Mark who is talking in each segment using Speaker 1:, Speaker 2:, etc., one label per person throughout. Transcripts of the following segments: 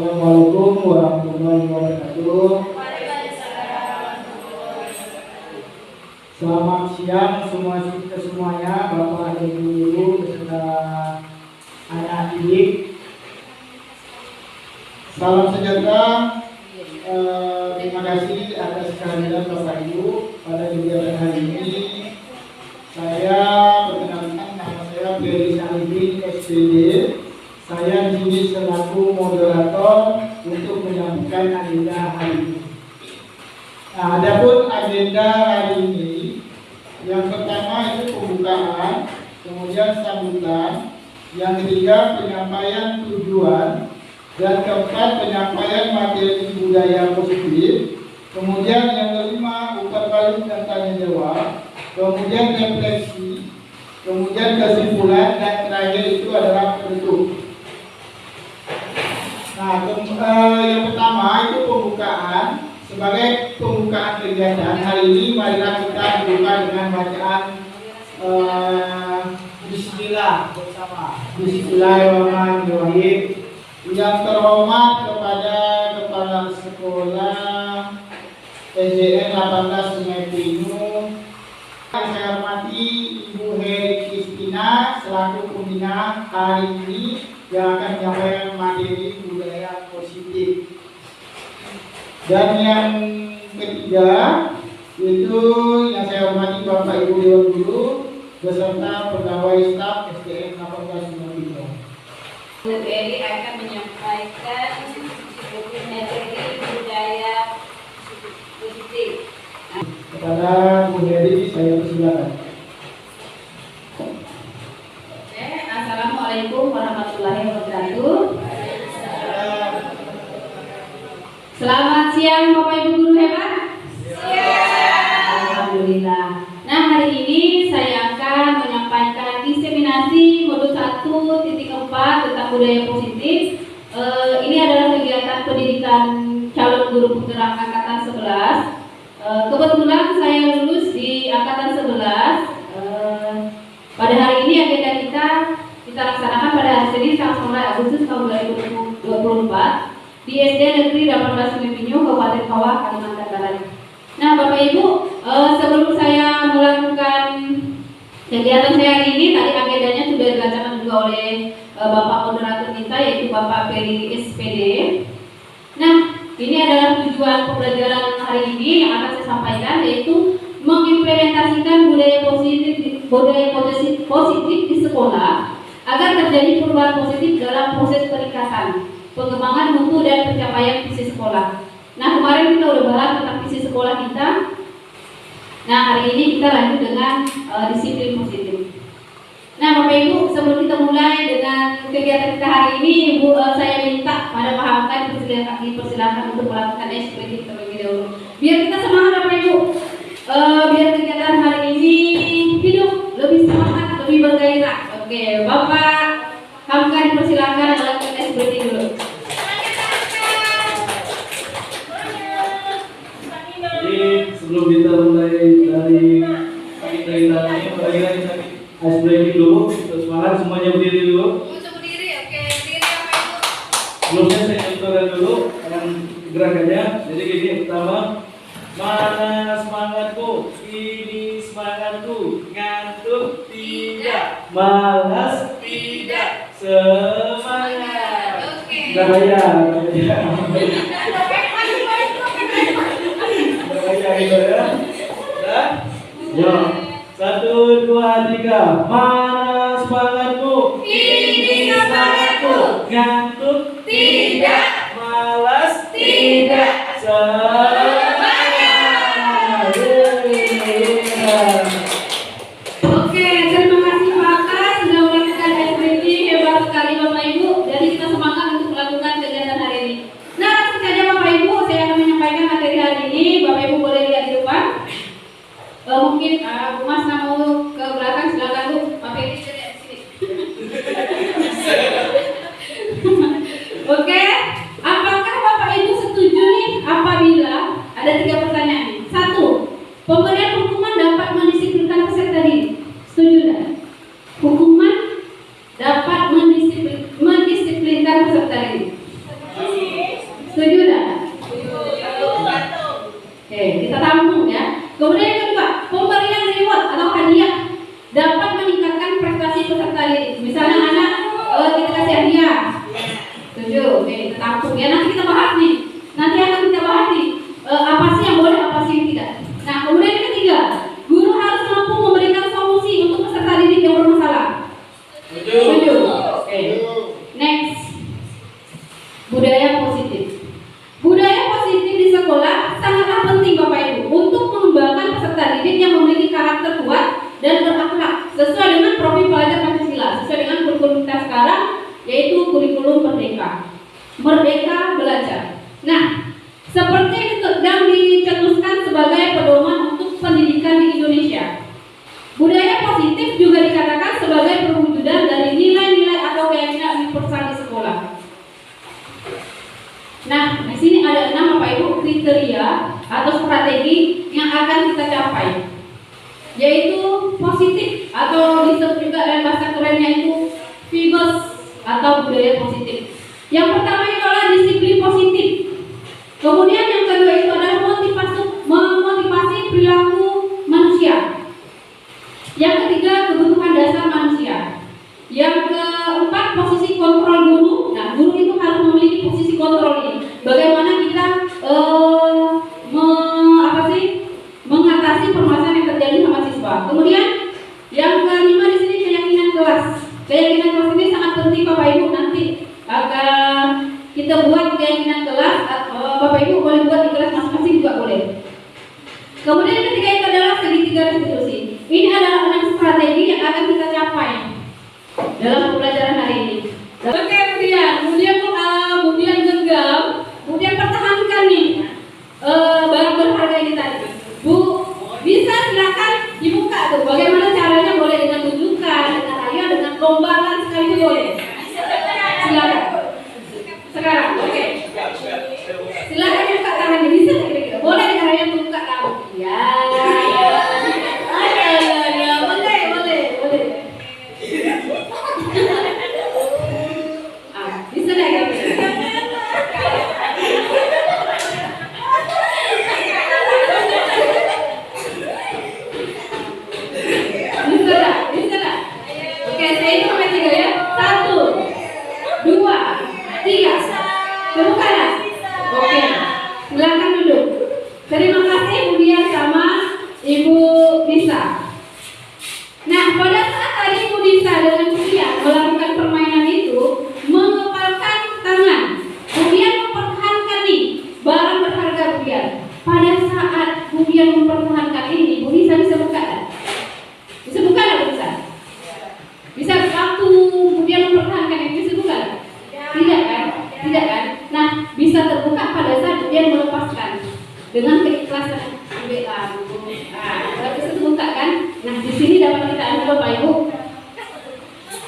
Speaker 1: Assalamualaikum warahmatullahi wabarakatuh. Selamat siang semuanya, Bapak Ibu beserta anak didik. Salam sejahtera. Terima kasih atas kehadiran Bapak Ibu pada kegiatan hari ini. Saya perkenalkan, nama saya Ferry Salibin SPD. Saya di sini selaku moderator untuk menyampaikan agenda hari ini. Nah, adapun agenda hari ini, yang pertama itu pembukaan, kemudian sambutan, yang ketiga penyampaian tujuan, dan keempat penyampaian materi budaya positif, kemudian yang kelima utar balik dan tanya jawab, kemudian refleksi, kemudian kesimpulan, dan terakhir itu adalah penutup. Nah, yang pertama itu pembukaan. Sebagai pembukaan kegiatan hari ini, marilah kita buka dengan bacaan Bismillah bersama. Bismillahirrahmanirrahim. Yang terhormat kepada Kepala Sekolah SDN 18 Sungai Pinyu, yang saya hormati Ibu Heri Kristina selaku pembina hari ini yang akan menyampaikan materi budaya positif. Dan yang ketiga itu yang saya hormati Bapak Ibu Dewan Guru beserta pegawai staf SDN 18 Sungai Pinyu.
Speaker 2: Bu Heri akan menyampaikan materi budaya positif.
Speaker 1: Kepada Bu Heri saya persilakan.
Speaker 2: Assalamualaikum warahmatullahi wabarakatuh. Selamat siang Bapak Ibu guru hebat. Alhamdulillah. Nah, hari ini saya akan menyampaikan diseminasi modul 1.4 tentang budaya positif. Ini adalah kegiatan pendidikan calon guru penggerak angkatan 11. Kebetulan saya lulus di angkatan 11. Pada hari ini agenda kita laksanakan pada hari Senin tanggal 9 Agustus tahun 2024 di SD Negeri 18 Sungai Pinyu, Kabupaten Kawah, Kalimantan Barat. Nah, Bapak Ibu, sebelum saya melakukan kegiatan saya hari ini, tadi agendanya sudah dibacakan juga oleh Bapak moderator kita, yaitu Bapak Ferry SPD. Nah, ini adalah tujuan pembelajaran hari ini yang akan saya sampaikan, yaitu mengimplementasikan budaya positif di sekolah agar terjadi perubahan positif dalam proses peningkatan, pengembangan mutu dan pencapaian visi sekolah. Nah, kemarin kita udah bahas tentang visi sekolah kita. Nah, hari ini kita lanjut dengan disiplin positif. Nah, Bapak Ibu, sebelum kita mulai dengan kegiatan kita hari ini, saya minta pada Pak Hamka dipersilakan untuk melakukan ekspresi terlebih dahulu. Biar kita semangat, Bapak Ibu. Biar kegiatan hari ini hidup lebih semangat, lebih bergairah. Oke, Bapak Hamka dipersilakan melakukan ekspresi dulu.
Speaker 3: Jadi sebelum kita mulai dari kita ini, marilah kita ekspresi dulu. Semangat, semuanya berdiri dulu.
Speaker 2: Berdiri, oke, berdiri Bapak Ibu.
Speaker 3: Sebelumnya saya contohkan dulu dengan gerakannya. Jadi gini, pertama, mana semangatku, ini semangatku, ngantuk tidak, malas tidak, semangat. Bahaya gitu ya. Dan, yo, 1, 2, 3. Mana semangatku,
Speaker 2: Ini semangatku,
Speaker 3: ngantuk
Speaker 2: tidak,
Speaker 3: malas
Speaker 2: tidak,
Speaker 3: semangat.
Speaker 2: Mungkin Bu Mas mau ke belakang, silakan Bu. Pak Fedi dari sini. Oke, apakah Bapak Ibu setuju nih apabila ada 3 pertanyaan nih? 1. Pemberian hukuman dapat mendisiplinkan peserta didik. Setuju tidak? Hukuman dapat mendisiplinkan peserta didik. Setuju tidak? Oke, kita tampung ya. Kemudian yang kedua, pemberian reward atau hadiah dapat meningkatkan prestasi peserta didik. Misalnya anak kita kasih hadiah. Setuju? Oke, kita tampung ya. Nanti kita bahas nih. Nanti akan kita bahas nih apa sih yang boleh, apa sih yang tidak. Nah, kemudian yang ketiga, guru harus mampu memberikan solusi untuk peserta didik yang bermasalah. Setuju? Oke. Next, budaya positif. Budaya positif di sekolah sangatlah penting Bapak Ibu untuk mengembangkan peserta didik yang memiliki karakter kuat dan berakhlak sesuai dengan profil pelajar Pancasila, sesuai dengan kurikulum kita sekarang, yaitu kurikulum Merdeka. Merdeka belajar. Nah, seperti itu yang dicetuskan sebagai pedoman untuk pendidikan di Indonesia. Budaya positif juga dikatakan sebagai perwujudan dari nilai-nilai atau keyakinan universal di sekolah. Nah, di sini ada 6 Bapak Ibu kriteria atau strategi yang akan kita capai, yaitu positif atau disebut juga dalam bahasa kerennya itu VIBES atau budaya positif. Yang pertama itu adalah disiplin positif. Kemudian yang kedua itu adalah memotivasi perilaku manusia. Yang ketiga, kebutuhan dasar manusia. Yang keempat, posisi kontrol guru. Nah, guru itu harus memiliki posisi kontrol ini. Bagaimana kita mengatasi permasalahan yang terjadi sama siswa. Kemudian yang kelima di sini keyakinan kelas. Keyakinan kelas ini sangat penting Bapak Ibu. Nanti akan kita buat keyakinan kelas. Bapak Ibu boleh buat di kelas masing-masing juga boleh. Kemudian yang ketiga itu adalah segitiga restitusi. Ini adalah 6 strategi yang akan kita capai dalam pembelajaran hari ini. Oke, kemudian genggam, kemudian pertahankan nih barang berharga ini tadi. Bu, bisa silakan dibuka tuh. Bagaimana caranya? Boleh dengan tunjukkan, dengan ayah, dengan lombakan sekali itu boleh. Silakan. Sekarang, oke. Silakan buka tangannya, bisa kira-kira. Boleh dengan ayah buka tangan. Ya. Bisa enggak kira-kira? Bisa enggak? Oke, saya hitung sampai 3 ya. 1, 2, 3. Terbuka ya? Oke. Silakan duduk. Terima kasih Bu Dian sama Ibu Nisa. Nah, pada saat tadi Ibu Nisa dengan Bu Dian melakukan permainan itu, mengepalkan tangan, kemudian mempertahankan nih barang berharga Bu Dian. Pada saat Bu Dian mempertahankan ini, Bu Nisa bisa buka kan? Bisa buka nggak Bu Nisa? Bisa waktu Bu Dian mempertahankan ini bisa buka? Tidak kan? Tidak kan? Nah, bisa terbuka pada saat Bu Dian melepaskan dengan keikhlasan. Nah, bisa terbuka kan? Nah, di sini dapat kita ambil Bapak Ibu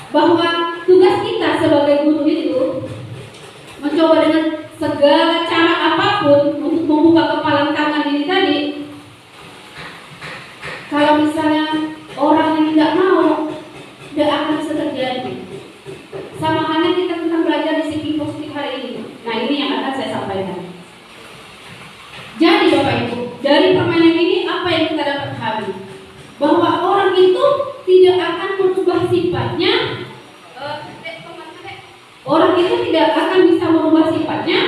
Speaker 2: bahwa tugas kita sebagai guru itu mencoba dengan segala cara apapun untuk membuka kepalan tangan ini tadi. Kalau misalnya orang yang tidak mau, tidak akan bisa terjadi. Sama halnya kita tentang belajar disiplin positif hari ini. Nah, ini yang akan saya sampaikan. Jadi Bapak Ibu, dari permainan ini apa yang kita dapat pahami? Bahwa orang itu tidak akan merubah sifatnya. Orang itu tidak akan bisa merubah sifatnya,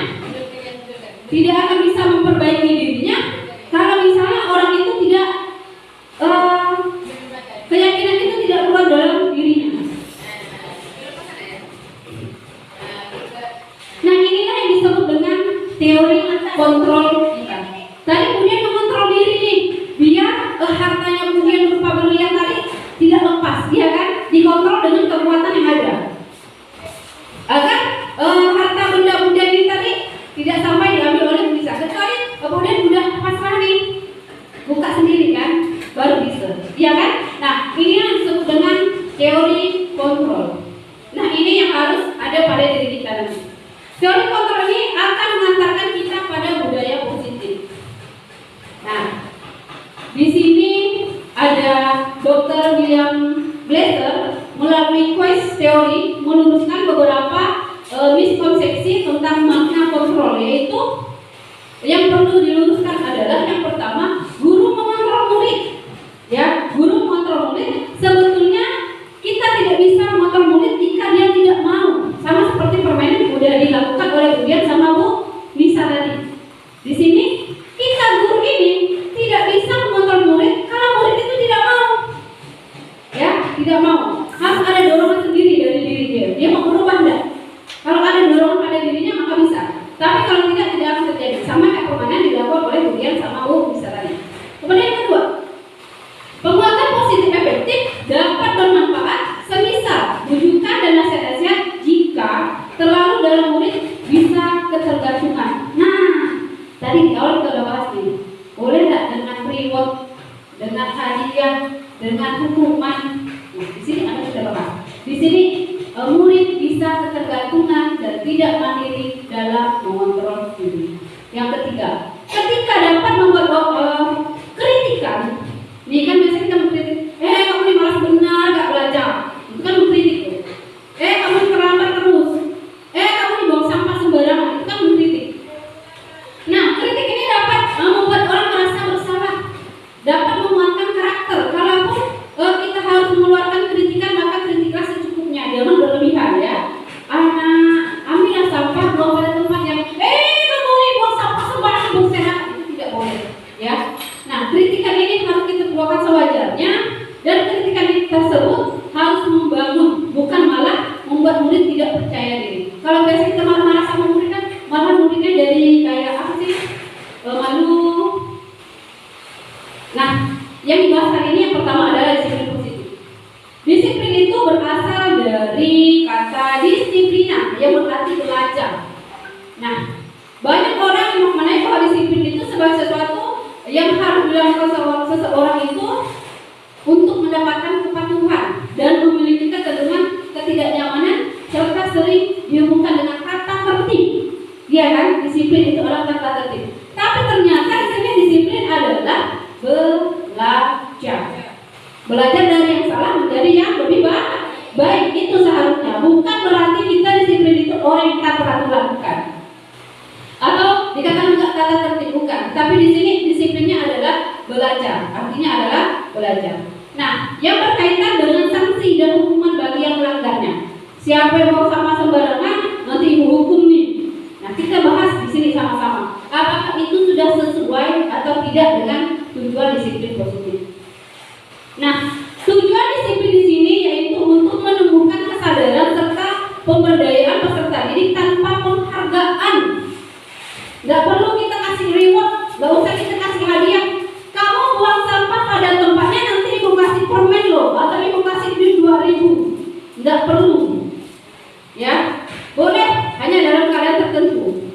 Speaker 2: tidak akan bisa memperbaiki dirinya kalau misalnya orang itu tidak keyakinan itu tidak keluar dalam dirinya. Nah, inilah yang disebut dengan teori kontrol kita. Tadi kemudian mengontrol diri nih, biar hartanya kemudian berupa berlian tadi tidak lepas, ya kan? Dikontrol dengan kekuatan yang ada. Agar harta benda-benda ini tadi tidak sampai diambil oleh bisa. Kecuali Nah, di sini ada Dr. William Glasser melalui quest teori meluruskan beberapa miskonsepsi tentang makna kontrol, yaitu yang perlu diluruskan adalah yang pertama, guru mengontrol murid. Ya, guru mengontrol murid, sebetulnya kita tidak bisa mengontrol murid jika dia tidak mau. Sama seperti permainan yang sudah dilakukan oleh Budian sama Bu Nisa tadi. Di sini kita guru ini tidak bisa mengontrol murid kalau murid itu tidak mau. Ya, tidak mau. Harus ada dorongan sendiri dari diri dia. Dia mau berubah enggak? Kalau ada dorongan pada dirinya maka bisa. Tapi kalau tidak akan terjadi. Sama kayak permainan dilakukan oleh Budian sama Bu Nisa tadi. Kemudian yang kedua, penguatan positif efektif dapat bermanfaat semisal rujukan dan nasihat-nasihat jika terlalu dalam murid bisa ketergantungan. Nah, tadi di awal kita udah bahas nih, boleh nggak dengan reward, dengan hadiah, dengan hukuman? Nah, di sini ada sudah bahas. Di sini murid bisa ketergantungan dan tidak mandiri dalam mengontrol diri. Yang ketiga, ketika dapat membuat kritikan. Ini kan biasanya kita mengkritik, kamu ini malas benar gak belajar. Itu kan mengkritik tuh. Kamu terlambat terus. Kamu ini buang sampah sembarangan. Itu kan mengkritik. Nah, kritik ini dapat membuat orang merasa bersalah, dapat menguatkan karakter. Kalaupun kita harus mengeluarkan kritikan, maka kritiklah secukupnya, jangan berlebihan ya. Anak, ambillah sampah, buang pada tempat yang kamu ini buang sampah sembarangan, buang sehat. Itu tidak boleh ya. Nah, kritikan ini harus kita keluarkan sewajarnya, dan kritikan tersebut harus membangun, bukan malah membuat murid tidak percaya diri. Kalau biasanya kita marah-marah sama murid kan, malah muridnya jadi kayak apa sih? Malu. Nah, yang dibahas hari ini yang pertama adalah disiplin positif. Disiplin itu berasal dari kata disiplina yang berarti belajar. Nah, banyak orang yang mengenai bahwa disiplin itu sebagai sesuatu yang harus dilakukan seseorang itu untuk mendapatkan kepatuhan dan memiliki kecenderungan ketidaknyamanan serta sering dihubungkan dengan kata tertib. Iya kan? Disiplin itu adalah kata tertib. Tapi ternyata di sini disiplin adalah belajar. Belajar dari yang salah menjadi yang lebih baik. Itu seharusnya. Bukan berarti kita disiplin itu orang yang tak peraturan, bukan. Atau dikatakan juga kata tertib, bukan. Tapi di sini disiplinnya adalah belajar. Artinya adalah belajar. Nah, yang berkaitan dengan sanksi dan hukuman bagi yang melanggarnya. Siapa yang mau sama sembarangan, nanti ibu hukum nih. Nah, kita bahas di sini sama-sama. Apakah itu sudah sesuai atau tidak dengan tujuan disiplin positif? Nah, tujuan disiplin di sini yaitu untuk menumbuhkan kesadaran serta pemberdayaan peserta didik tanpa penghargaan. Gak perlu kita kasih reward, gak usah kita kasih hadiah. Kamu buang sampah pada tempatnya, nanti ibu kasih permen loh, atau ibu kasih duit 2.000. Gak perlu, ya. Boleh hanya dalam keadaan tertentu.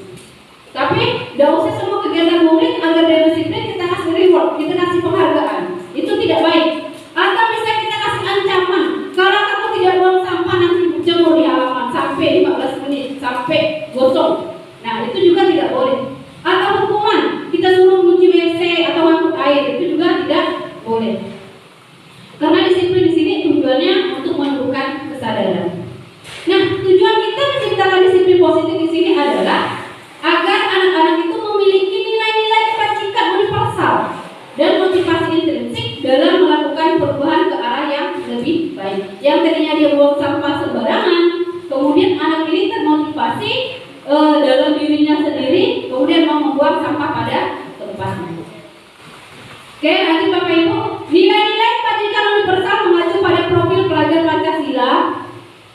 Speaker 2: Tapi gak usah semua kegiatan murid agar dia disiplin kita kasih reward, kita kasih penghargaan. Itu tidak baik. Atau misalnya kita kasih ancaman, kalau kamu tidak buang sampah nanti jemur di halaman sampai 15 menit, sampai gosong. Nah, itu juga tidak boleh. Atau hukuman, kita suruh mencuci WC atau ngangkut air, itu juga tidak boleh. Karena disiplin di sini tujuannya untuk menumbuhkan kesadaran. Nah, tujuan kita menciptakan disiplin positif di sini adalah agar anak-anak itu memiliki nilai-nilai kebajikan universal dan motivasi intrinsik dalam melakukan perubahan ke arah yang lebih baik. Yang tadinya dia buang sampah sembarangan, kemudian anak ini termotivasi dalam dirinya sendiri, kemudian mau membuang sampah pada tempatnya. Oke, lanjut Bapak Ibu. Nilai-nilai kebajikan universal mengacu pada profil pelajar Pancasila.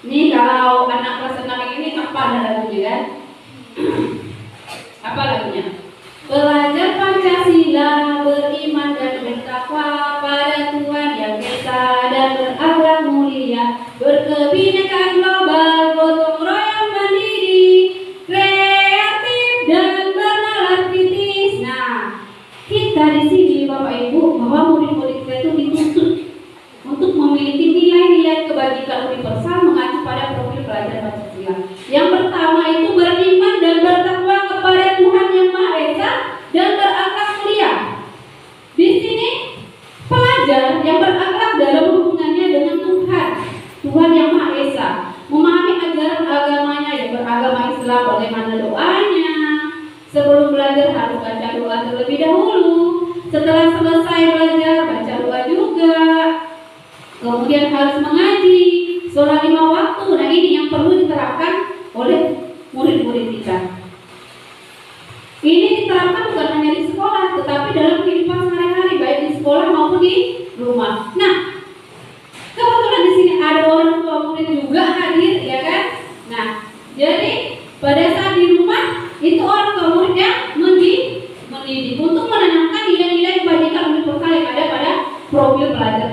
Speaker 2: Nih kalau anak kelas 6 ini apa ada lagunya kan? Apa lagunya? Pelajar Pancasila beriman dan bertakwa pada Tuhan Yang Esa dan berakhlak mulia, berkebinekaan global, gotong royong mandiri, kreatif dan bernalar kritis. Nah, kita di sini Bapak Ibu bahwa murid-murid kita itu dituntut untuk memiliki nilai-nilai kebajikan universal mengacu pada profil pelajar Pancasila. Yang pertama itu beriman dan bertakwa kepada Tuhan Yang Maha Esa dan berakhlak mulia.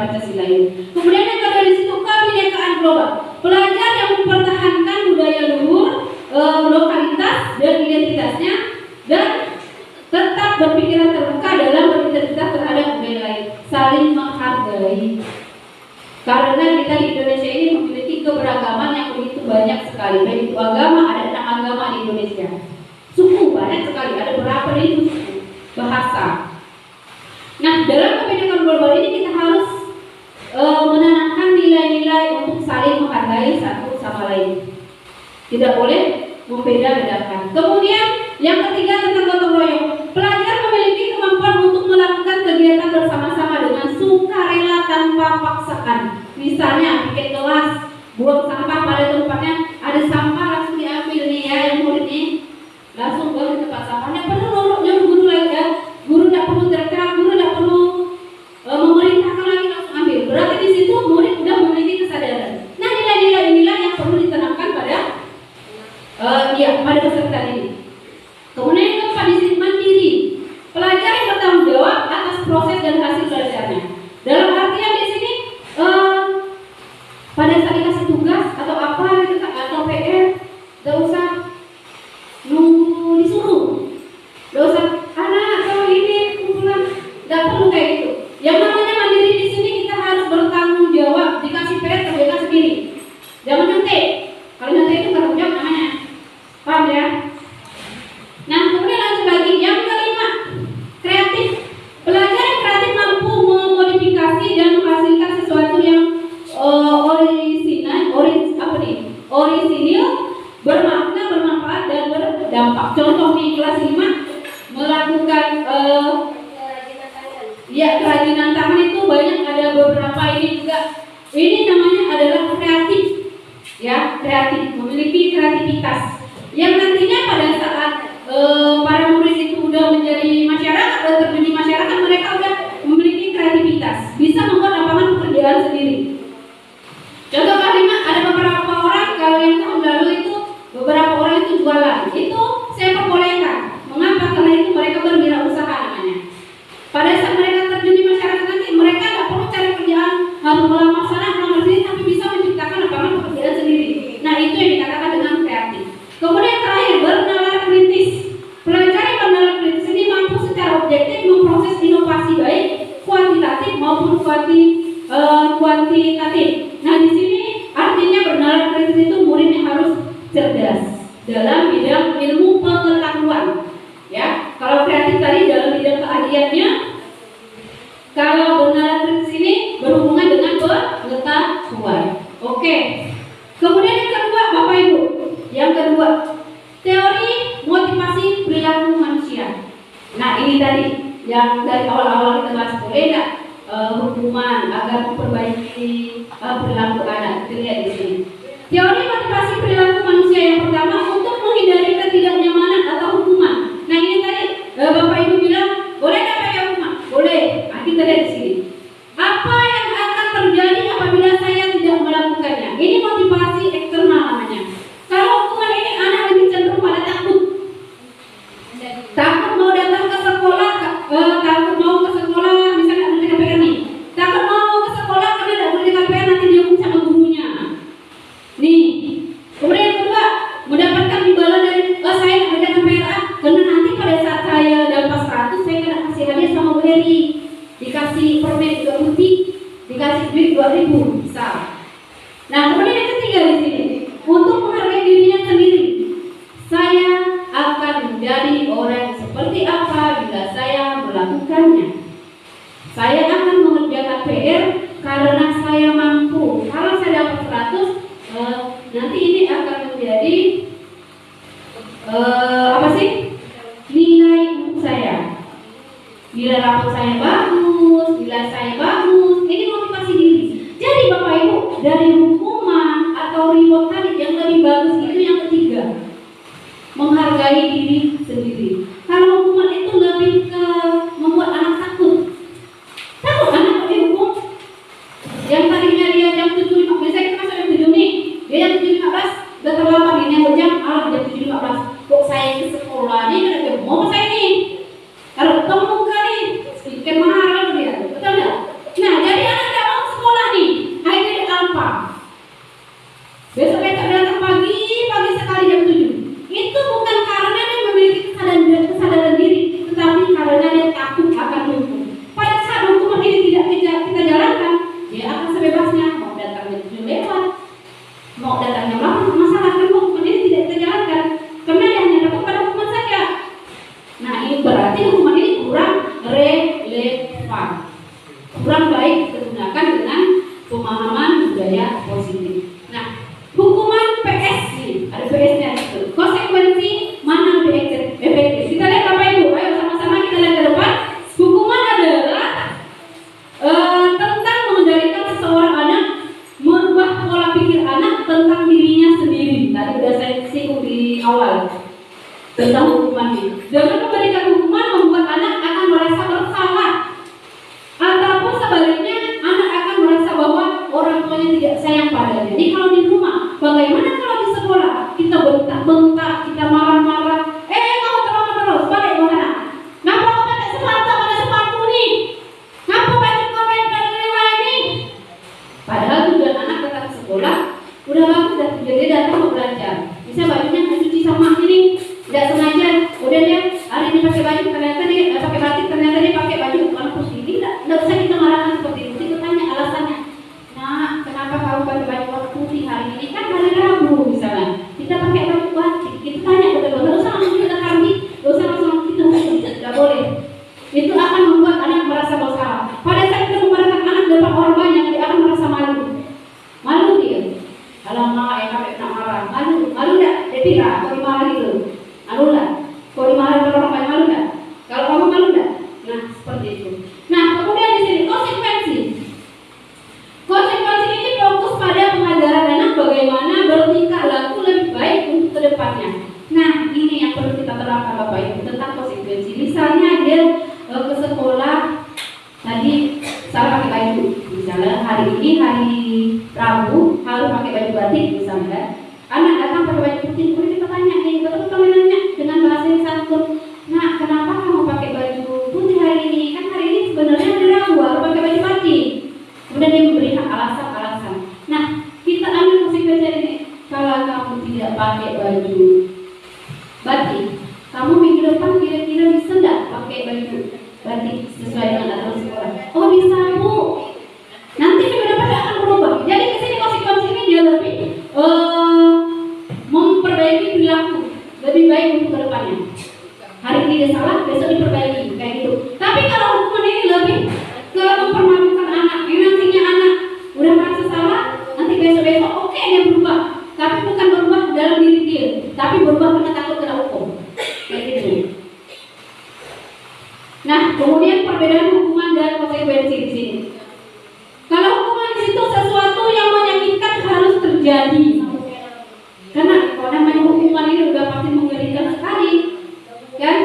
Speaker 2: Pancasila ini. Kemudian yang kedua di situ kebinekaan global. Pelajar yang mempertahankan budaya luhur, lokalitas dan identitasnya dan tetap berpikiran terbuka dalam berintegritas terhadap budaya lain, saling menghargai. Karena kita di Indonesia ini memiliki keberagaman yang begitu banyak sekali, baik itu agama, ada 6 agama di Indonesia. Suku banyak sekali, ada berapa ribu suku, bahasa. Nah, dalam kebinekaan global ini kita harus menanamkan nilai-nilai untuk saling menghargai satu sama lain. Tidak boleh membeda-bedakan. Kemudian yang ketiga tentang gotong royong. Pelajar memiliki kemampuan untuk melakukan kegiatan bersama-sama dengan sukarela tanpa paksaan. Misalnya bikin kelas, buang sampah pada tempatnya, ada sampah langsung diambil nih ya yang murid nih, langsung buang di tempat sampahnya. Perlu nurutnya guru lagi ya. Guru tidak perlu teriak, guru tidak perlu memerintahkan lagi, langsung ambil. Berarti di situ murid sudah memiliki kesadaran. Nah, nilai-nilai inilah yang perlu ditanamkan pada pada peserta ini. Kemudian yang keempat di sini mandiri. Pelajar yang bertanggung jawab atas proses dan hasil belajarnya. Dalam artian di sini pada saat dikasih tugas atau apa gitu atau PR, gak usah nunggu disuruh, gak usah anak kalau ini kumpulan, gak perlu kayak gitu. Yang namanya mandiri di sini kita harus bertanggung jawab. Dikasih PR kerjakan sendiri. Jangan nyontek. Kalau nyontek itu bertanggung jawab namanya. Paham ya? Nah, kemudian lanjut lagi. Yang kelima, kreatif. Pelajar yang kreatif mampu memodifikasi dan menghasilkan sesuatu yang orisinil, bermakna, bermanfaat dan berdampak. Contoh nih kelas 5 melakukan kerajinan tangan itu banyak, ada beberapa ini juga. Ini namanya adalah kreatif. Ya, kreatif, memiliki kreativitas. Yang nantinya pada saat para murid itu udah menjadi masyarakat, terjun di masyarakat, mereka udah memiliki kreativitas, bisa membuat lapangan pekerjaan sendiri. Contoh kelima, ada beberapa orang, kalau yang tahun lalu itu beberapa orang itu jualan, itu saya perbolehkan. Mengapa? Karena itu mereka berwirausaha namanya. Pada saat mereka terjun di masyarakat nanti, mereka tidak perlu cari kerjaan, harus melamar sana, melamar sini, tapi bisa menciptakan lapangan pekerjaan sendiri. Nah, itu yang dikatakan dengan kreatif. Kemudian terakhir, bernalar kritis. Pelajar yang bernalar kritis ini mampu secara objektif memproses inovasi baik kuantitatif maupun kuantitatif. Nah, di sini artinya bernalar kritis itu muridnya harus cerdas dalam bidang ilmu pengetahuan. Ya, kalau kreatif tadi dalam bidang keahliannya, kalau bernalar kritis ini berhubungan dengan pengetahuan. Oke. Kemudian yang kedua, Bapak Ibu. Yang kedua, teori motivasi perilaku manusia. Nah, ini tadi yang dari awal-awal kita bahas, boleh nggak hukuman agar memperbaiki perilaku anak. Kita lihat di sini. Teori motivasi perilaku manusia yang pertama, untuk menghindari ketidaknyamanan atau hukuman. Nah, ini tadi Bapak Ibu bilang, boleh nggak pakai hukuman? Boleh. Nah, kita lihat di sini. Apa yang akan terjadi apabila saya tidak melakukannya? Ini motivasi eksternal namanya. Kalau hukuman ini anak lebih cenderung pada takut. Takut mau datang ke sekolah, takut mau ke sekolah, misalnya ada KPR nih. Takut mau ke sekolah karena tidak boleh KPR, nanti dihukum sama gurunya. Nih. Kemudian yang kedua, mendapatkan imbalan dari saya tidak boleh KPR, karena nanti pada saat saya dapat 100, saya kena kasih hadiah sama Bu Heri. Dikasih permen juga putih, dikasih duit 2.000 misal. Nah, kemudian yang ketiga di sini, untuk menghargai dirinya sendiri. Saya akan menjadi orang seperti apa bila saya melakukannya. Saya akan mengerjakan PR karena saya mampu. Kalau saya dapat 100, nanti ini akan menjadi nilai untuk saya. Bila rapot saya bagus, bila saya bagus, ini motivasi diri. Jadi Bapak Ibu, dari hukuman atau reward tadi yang lebih bagus itu yang ketiga, menghargai diri sendiri. Kalau hukuman itu lebih ke membuat anak takut. Takut anak dihukum. Yang tadinya dia jam 7.15, biasanya kita masuk jam 7 nih. Dia jam 7.15, udah terlambat ini jam 7.15. Kok saya ke sekolah nih, ada mau saya nih. Kalau ketemu kali, sedikit mahal dia, betul nggak? Nah, jadi anak tidak mau apa. Kurang baik kita gunakan dengan pemahaman budaya positif. Nah, hukuman PS nih, ada PS-nya itu. Konsekuensi mana lebih efektif? Kita lihat Bapak Ibu, ayo sama-sama kita lihat ke depan. Hukuman adalah tentang mengendalikan seseorang anak, merubah pola pikir anak tentang dirinya sendiri. Tadi sudah saya singgung di awal tentang hukuman ini. Dengan memberikan hukuman membuat anak akan merasa bersalah, ataupun sebaliknya anak akan merasa bahwa orang tuanya tidak sayang padanya. Jadi kalau di rumah, bagaimana kalau di sekolah kita bentak-bentak, kita marah-marah, kamu terus balik ke sana. Ngapa kau pakai sepatu pada sepatu nih? Ngapa baju kau dari ini? Padahal tujuan anak datang ke sekolah udah bagus, jadi datang mau belajar. Bisa bajunya dicuci sama ini, tidak sengaja. Udah dia hari ini pakai baju, ternyata dia pakai batik, ternyata dia pakai baju warna putih. Tidak usah kita marahkan seperti itu. Kita tanya alasannya. Nah, kenapa kamu pakai baju warna putih hari ini? Kan hari Rabu misalnya. Kita pakai baju batik. Kita tanya betul-betul. Tidak usah langsung kita kambing, tidak usah langsung kita hukum. Tidak boleh. Itu akan membuat anak merasa bersalah. Pada saat kita memarakan anak depan orang banyak, dia akan merasa malu. Malu dia. Alamak, kakek nak marah. Malu tidak? Dia tidak. Kau dimarah gitu. Malu tak? Kau dimarah oleh orang banyak, malu tak? Kalau kamu malu tak? Nah, seperti itu. Nah, kemudian di sini konsekuensi. Konsekuensi ini fokus pada pengajaran anak bagaimana bertingkah laku lebih baik untuk kedepannya. Nah, ini yang perlu kita terapkan Bapak Ibu tentang konsekuensi. Misalnya dia ke sekolah tadi salah pakai baju. Misalnya hari ini hari Rabu harus pakai baju batik misalnya. Anak datang pakai baju putih, kemudian kita tanya nih, betul kami nanya dengan bahasa yang santun. Nah, kenapa kamu pakai baju putih hari ini? Kan hari ini sebenarnya hari Rabu harus pakai baju batik. Kemudian dia memberikan alasan-alasan. Nah, kita ambil konsekuensi ini. Kalau kamu tidak pakai baju batik, kamu minggu depan kira-kira bisa enggak pakai baju batik sesuai dengan aturan sekolah? Oh bisa Bu. Nanti minggu depan akan berubah. Jadi kesini konsekuensi ini dia lebih memperbaiki perilaku lebih baik untuk kedepannya. Hari ini dia salah, besok diperbaiki kayak gitu. Tapi kalau hukuman ini lebih ke mempermalukan anak, nantinya anak udah merasa salah, nanti besok-besok oke dia berubah. Tapi bukan berubah dalam diri dia, tapi berubah karena takut kena hukum. Kayak gitu. Nah, kemudian perbedaan hukuman dan konsekuensi di sini. Kalau hukuman di situ sesuatu yang menyakitkan harus terjadi. Karena kalau namanya hukuman ini udah pasti mengerikan sekali, kan?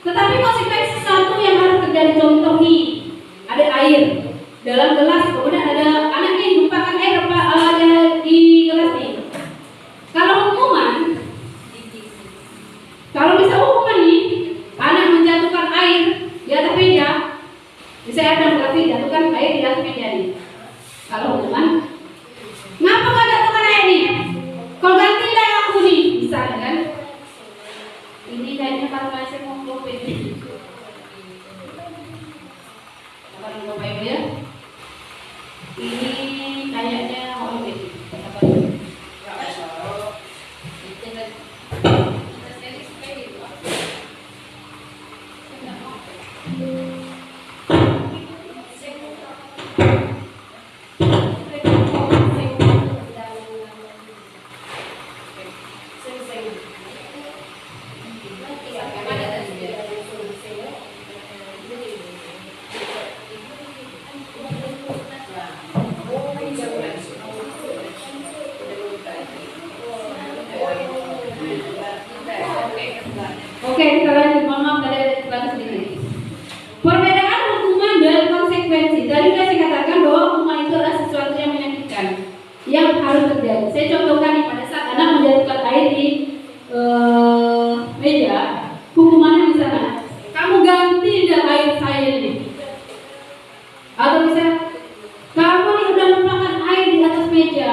Speaker 2: Tetapi konsekuensi sesuatu yang harus terjadi. Contoh nih, ada air dalam gelas, kemudian ada anak nih lupakan air ada di gelas nih. Kalau hukuman, kalau bisa hukuman nih, anak menjatuhkan air di atas meja, bisa ada berarti jatuhkan air di atas meja nih. Kalau hukuman, ngapa kau jatuhkan air nih? Kau ganti lah aku nih, misalnya kan? Ini kayaknya kalau saya mau keluar ini. Apa nih Bapak Ibu ya? Ini kayaknya mau ini. Oke, kita lanjut. Mohon maaf tadi ada sedikit. Perbedaan hukuman dan konsekuensi. Tadi sudah saya katakan bahwa hukuman itu adalah sesuatu yang menyakitkan, yang harus terjadi. Saya contohkan nih, pada saat anak menjatuhkan air di meja, hukumannya misalnya, kamu ganti dah air saya ini. Atau misalnya, kamu nih udah lupakan air di atas meja.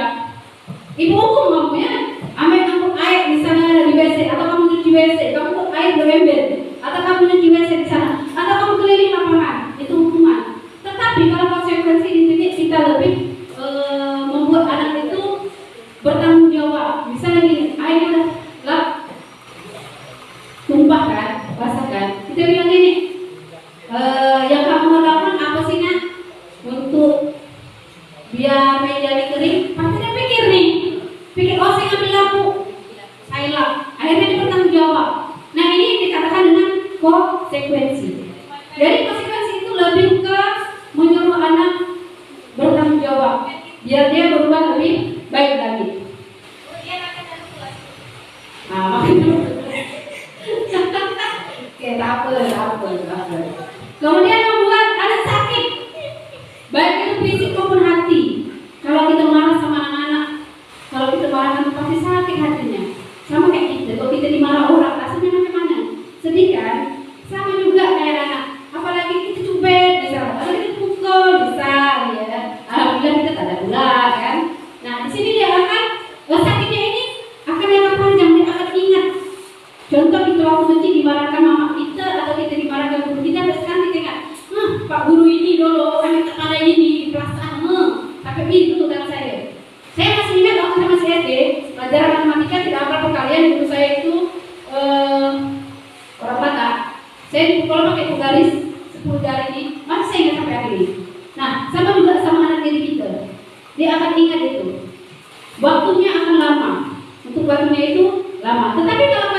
Speaker 2: Ibu hukum kamu ya, ambil kamu air misalnya ada di WC, atau kamu cuci WC, kamu air berember, atau kamu cuci WC di sana, atau kamu keliling lapangan, itu hukuman. Tetapi kalau konsekuensi di sini kita lebih membuat anak itu bertanggung jawab. Misalnya gini, air udah lah tumpah kan, basah kan, kita bilang gini, yang kamu lakukan apa biar mejanya kering, pasti dia pikir nih, oh saya ngambil lampu, saya lap, akhirnya dia bertanggung jawab. Nah ini dikatakan dengan konsekuensi. Jadi konsekuensi itu lebih ke menyuruh anak bertanggung jawab, biar dia berubah lebih baik lagi. Nah, makanya oke, tak apa. Kemudian membuat anak sakit, baik itu fisik maupun hati. Kalau kita marah sama anak-anak, kalau kita marah kan pasti sakit hatinya. Sama kayak kita, kalau kita dimarah orang, rasanya macam mana? Sedih kan? Sama juga kayak anak. Apalagi kita cubit, bisa, apalagi kita pukul, bisa, ya. Alhamdulillah kita tak ada pula, kan? Nah, di sini dia akan sakitnya ini akan yang panjang, dia akan ingat. Contoh kita waktu kecil dimarahkan mama kita atau kita dimarahkan guru kita, terus kan kita ingat, Pak guru ini dulu kami terkena ini perasaan, sampai itu kan saya. Saya masih ingat waktu saya masih SD, pelajaran matematika tidak apa perkalian, guru saya itu orang Batak. Saya dipukul pakai garis 10 jari ini, masih saya ingat sampai hari ini. Nah, sama juga sama anak diri kita, dia akan ingat itu. Waktunya akan lama, untuk waktunya itu lama. Tetapi kalau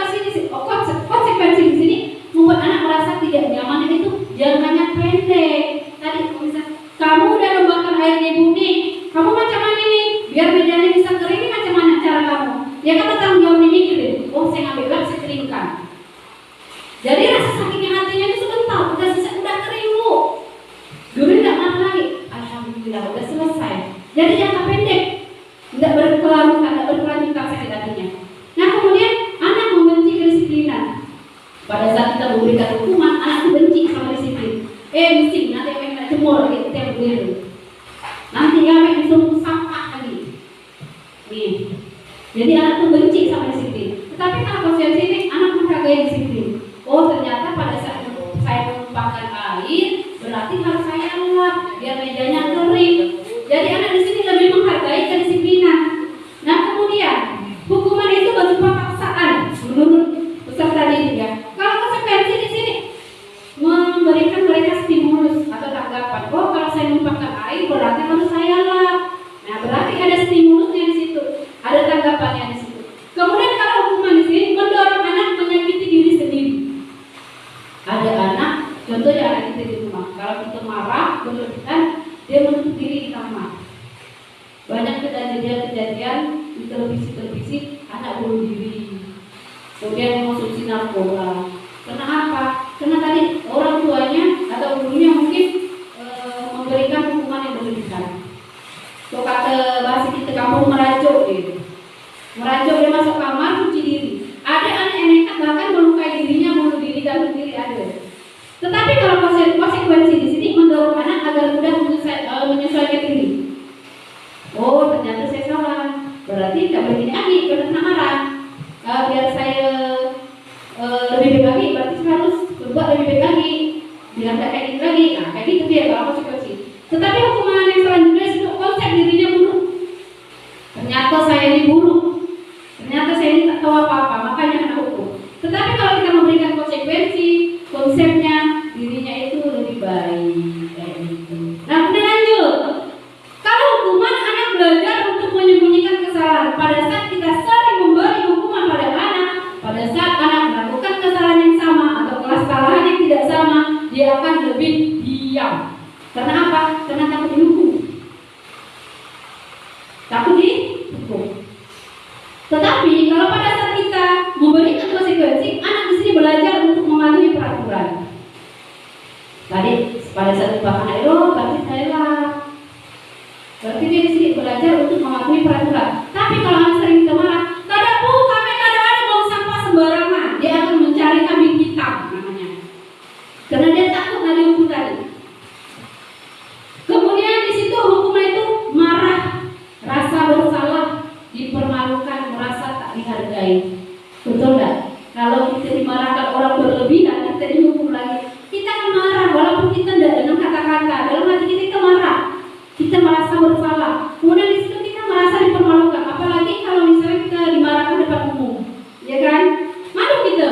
Speaker 2: konsekuensi di sini membuat anak merasa tidak nyaman itu jangkanya pendek. Tadi misalnya kamu udah numbangkan air di bumi, kamu macam mana ini? Biar mejanya bisa kering, ini macam mana cara kamu? Dia kan bertanggung jawab nih mikirin, oh saya ngambil lap, saya keringkan. Jadi rasa sakitnya hatinya itu sebentar, udah kering bu. Dulu tidak marah lagi, alhamdulillah udah selesai. Jadi jangka pendek, tidak berkelanjutan sakit hatinya. Nah kemudian anak membenci kedisiplinan. Pada saat kita memberikan hukuman, anak itu benci sama disiplin. Mesti nanti apa yang cemur lagi kita berdiri. Nanti apa yang disuruh sampah lagi. Nih. Jadi anak itu benci sama disiplin. Tetapi kalau konsepsi ini anak menghargai disiplin. Oh ternyata pada saat saya menumpahkan air, berarti harus saya lap biar mejanya kering. Jadi anak di sini lebih menghargai kedisiplinan. Nah kemudian hukuman itu berupa paksaan menurut peserta didik ya. Kalau konsekuensi di sini memberikan mereka stimulus atau tanggapan. Oh kalau saya menumpahkan air berarti harus saya lap. Nah berarti ada stimulusnya di situ, ada tanggapannya di situ. Kemudian kalau hukuman di sini mendorong anak menyakiti diri sendiri. Ada anak, contohnya anak kita di rumah. Kalau kita marah berlebihan, dia menutup diri di kamar. Banyak kejadian di televisi anak bunuh diri, kemudian mengonsumsi narkoba. Karena apa? Karena tadi orang tuanya atau gurunya mungkin memberikan hukuman yang berlebihan. So kata bahasa kita kampung meracuk gitu. Meracuk dia masuk kamar cuci diri. Ada anak yang nekat bahkan melukai dirinya, bunuh diri, gantung diri ada. Tetapi kalau konsekuensi di sini mendorong anak agar mudah menyesuaikan diri. Oh ternyata saya salah. Berarti tidak begini lagi, karena marah. Biar saya lebih baik lagi, berarti saya harus berbuat lebih baik lagi. Biar tidak kayak gitu lagi. Nah kayak gitu dia kalau konsekuensi. Tetapi hukuman yang selanjutnya itu konsep dirinya buruk. Ternyata saya ini buruk. Ternyata saya ini tak tahu apa-apa, makanya kena hukum. Tetapi kalau kita memberikan konsekuensi, konsepnya dirinya itu lebih baik. Kayak gitu. Nah kemudian lanjut. Kalau hukuman anak belajar untuk menyembunyikan kesalahan. Pada saat kita sering memberi hukuman pada anak, pada saat anak melakukan kesalahan yang sama atau kesalahan yang tidak sama, dia akan lebih diam. Karena apa? Karena takut dihukum. Takut dihukum. Tetapi kalau pada saat kita memberikan konsekuensi, anak di sini belajar untuk mematuhi peraturan. Tadi pada saat bahkan air, berarti saya lah. Berarti dia di sini belajar untuk mematuhi peraturan. Tapi kalau anak sering kita marah, kada bu, kami kada ada buang sampah sembarangan. Dia akan mencari kambing hitam namanya. Karena dia takut dari hukum tadi. Kemudian di situ hukuman itu marah, rasa bersalah, dipermalukan, merasa tak dihargai. Betul enggak? Kalau kita dimarahkan orang berlebihan, kita dihukum lagi. Kita akan marah walaupun kita tidak dengan kata-kata. Dalam hati kita marah. Kita merasa bersalah. Kemudian di situ kita merasa dipermalukan. Apalagi kalau misalnya kita dimarahkan depan umum, ya kan? Malu kita.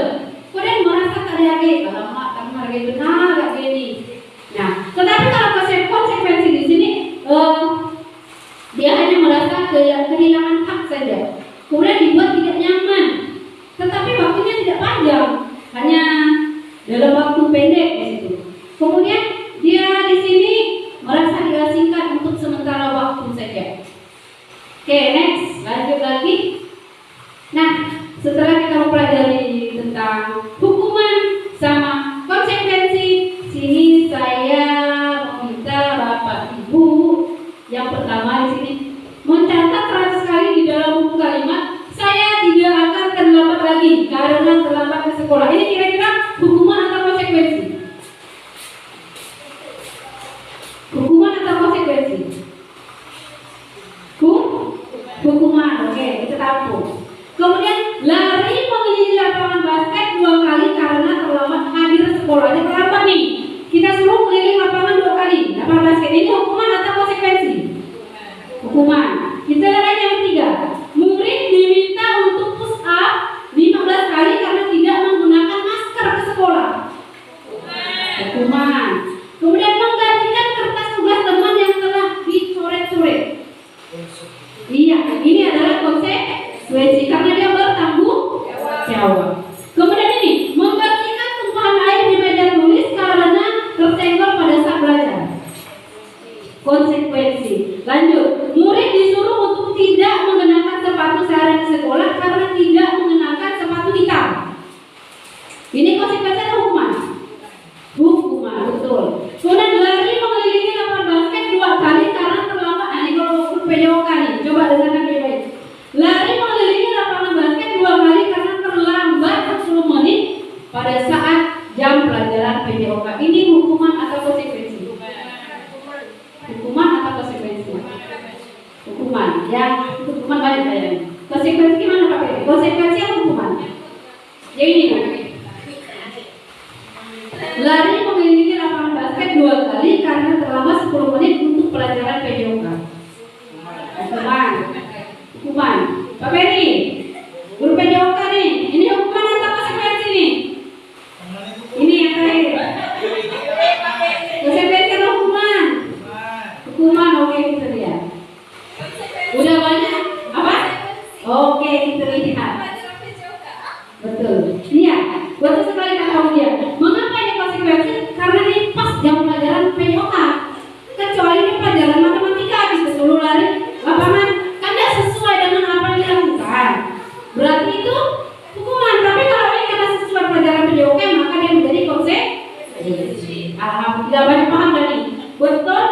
Speaker 2: Kemudian merasa tak dihargai. Kalau mak tak menghargai benar, tak gini. Nah, tetapi kalau konsekuensi di sini tentang hukuman sama konsekuensi. Sini saya meminta Bapak Ibu yang pertama di sini mencatat 100 kali di dalam buku kalimat, saya tidak akan terlambat lagi karena terlambat ke sekolah. Ini kira-kira hukuman atau konsekuensi? Hukuman atau konsekuensi? Hukuman, oke, kita tampung. Kemudian lari mengelilingi lapangan basket 2 kali karena terlambat hadir sekolah. Ini terlambat nih. Kita suruh keliling lapangan 2 kali. Lapangan basket ini hukuman atau konsekuensi? Hukuman. Kita lihat yang ketiga. Murid diminta untuk push up 15 kali karena tidak menggunakan masker ke sekolah. Hukuman. Kemudian menggantikan kertas tugas teman yang telah dicoret-coret. Iya, ini adalah konsekuensi karena dia bertanggung jawab. Kemudian ini membersihkan tumpahan air di meja tulis karena tersenggol pada saat belajar. Konsekuensi. Lanjut, murid disuruh untuk tidak mengenakan sepatu sehari di sekolah karena tidak mengenakan sepatu hitam. Ini konsekuensi atau hukuman? Hukuman, betul. Kemudian lari mengelilingi lapangan basket 2 kali karena terlambat. Ini kalau pejokan nih, coba dengarkan baik-baik. Lari mengelilingi lapangan basket 2 kali karena terlambat 10 menit pada saat jam pelajaran PJOK. Ini hukuman atau konsekuensi? Hukuman atau konsekuensi? Hukuman. Ya, hukuman banyak kayaknya. Konsekuensi gimana Pak Ferry? Konsekuensi atau hukuman? Ya ini Pak. Lari mengelilingi lapangan basket 2 kali karena terlambat 10 menit untuk pelajaran PJOK. Hukuman. Hukuman. Pak Ferry, guru PJOK nih, ini hukuman atau konsekuensi nih? Ini yang terakhir. Konsekuensi atau hukuman? Hukuman, oke kita lihat. Udah banyak? Apa? Oke kita lihat. Betul. Iya, betul sekali kata dia. Mengapa ini konsekuensi? Karena ini pas jam pelajaran PJOK. Kecuali ini pelajaran matematika bisa suruh lari lapangan, kan tidak sesuai dengan apa yang dilakukan. Berarti itu hukuman. Tapi kalau ini karena sesuai pelajaran PJOK maka dia menjadi konsekuensi. Alhamdulillah banyak paham tadi. Betul.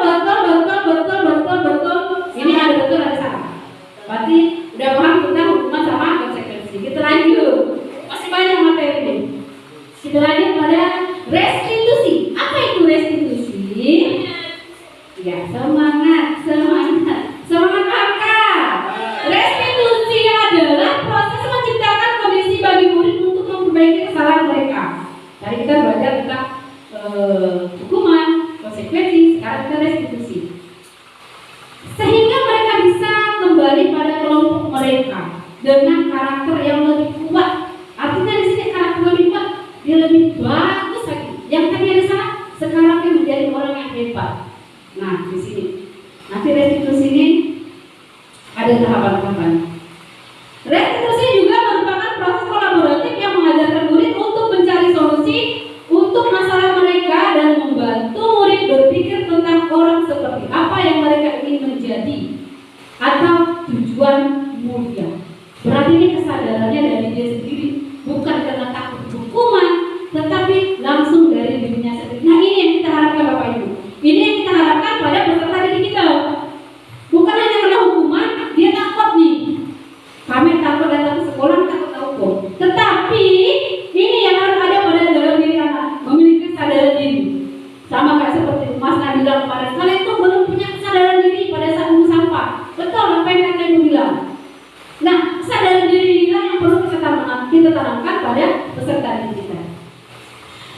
Speaker 2: Ini ada betul ada salah. Berarti udah paham tentang hukuman sama konsekuensi. Kita lanjut. Masih banyak materi ini. Kita lanjut pada restitusi. Apa itu restitusi? Ya, semangat kakak. Restitusi adalah proses menciptakan kondisi bagi murid untuk memperbaiki kesalahan mereka. Tadi kita belajar tentang hukuman, konsekuensi, sekarang kita restitusi. Sehingga mereka bisa kembali pada kelompok mereka dengan karakter yang lebih kuat. Artinya di sini karakter lebih kuat, dia lebih bagus lagi. Yang tadi ada salah, sekarang dia menjadi orang yang hebat. Nah, di sini nanti restitusi ini ada tahapan-tahapan. Restitusi juga merupakan proses kolaboratif yang mengajarkan murid untuk mencari solusi untuk masalah mereka dan membantu murid berpikir tentang orang seperti apa yang mereka ingin menjadi atau tujuan mulia. Berarti ini kesadarannya dari dia sendiri, bukan karena takut hukuman, tetapi langsung dari dirinya sendiri. Nah, ini yang kita harapkan Bapak Ibu. Ini yang kita harapkan pada peserta didik kita. Bukan hanya karena hukuman, dia takut nih. Kami takut datang ke sekolah, takut hukum. Tetapi ini yang harus ada pada dalam diri anak, memiliki kesadaran diri. Sama kayak seperti Mas Nabila kemarin, kalian tuh belum punya kesadaran diri pada saat buang sampah. Betul apa yang kalian bilang. Nah, kesadaran diri inilah yang perlu kita tanamkan pada peserta didik kita.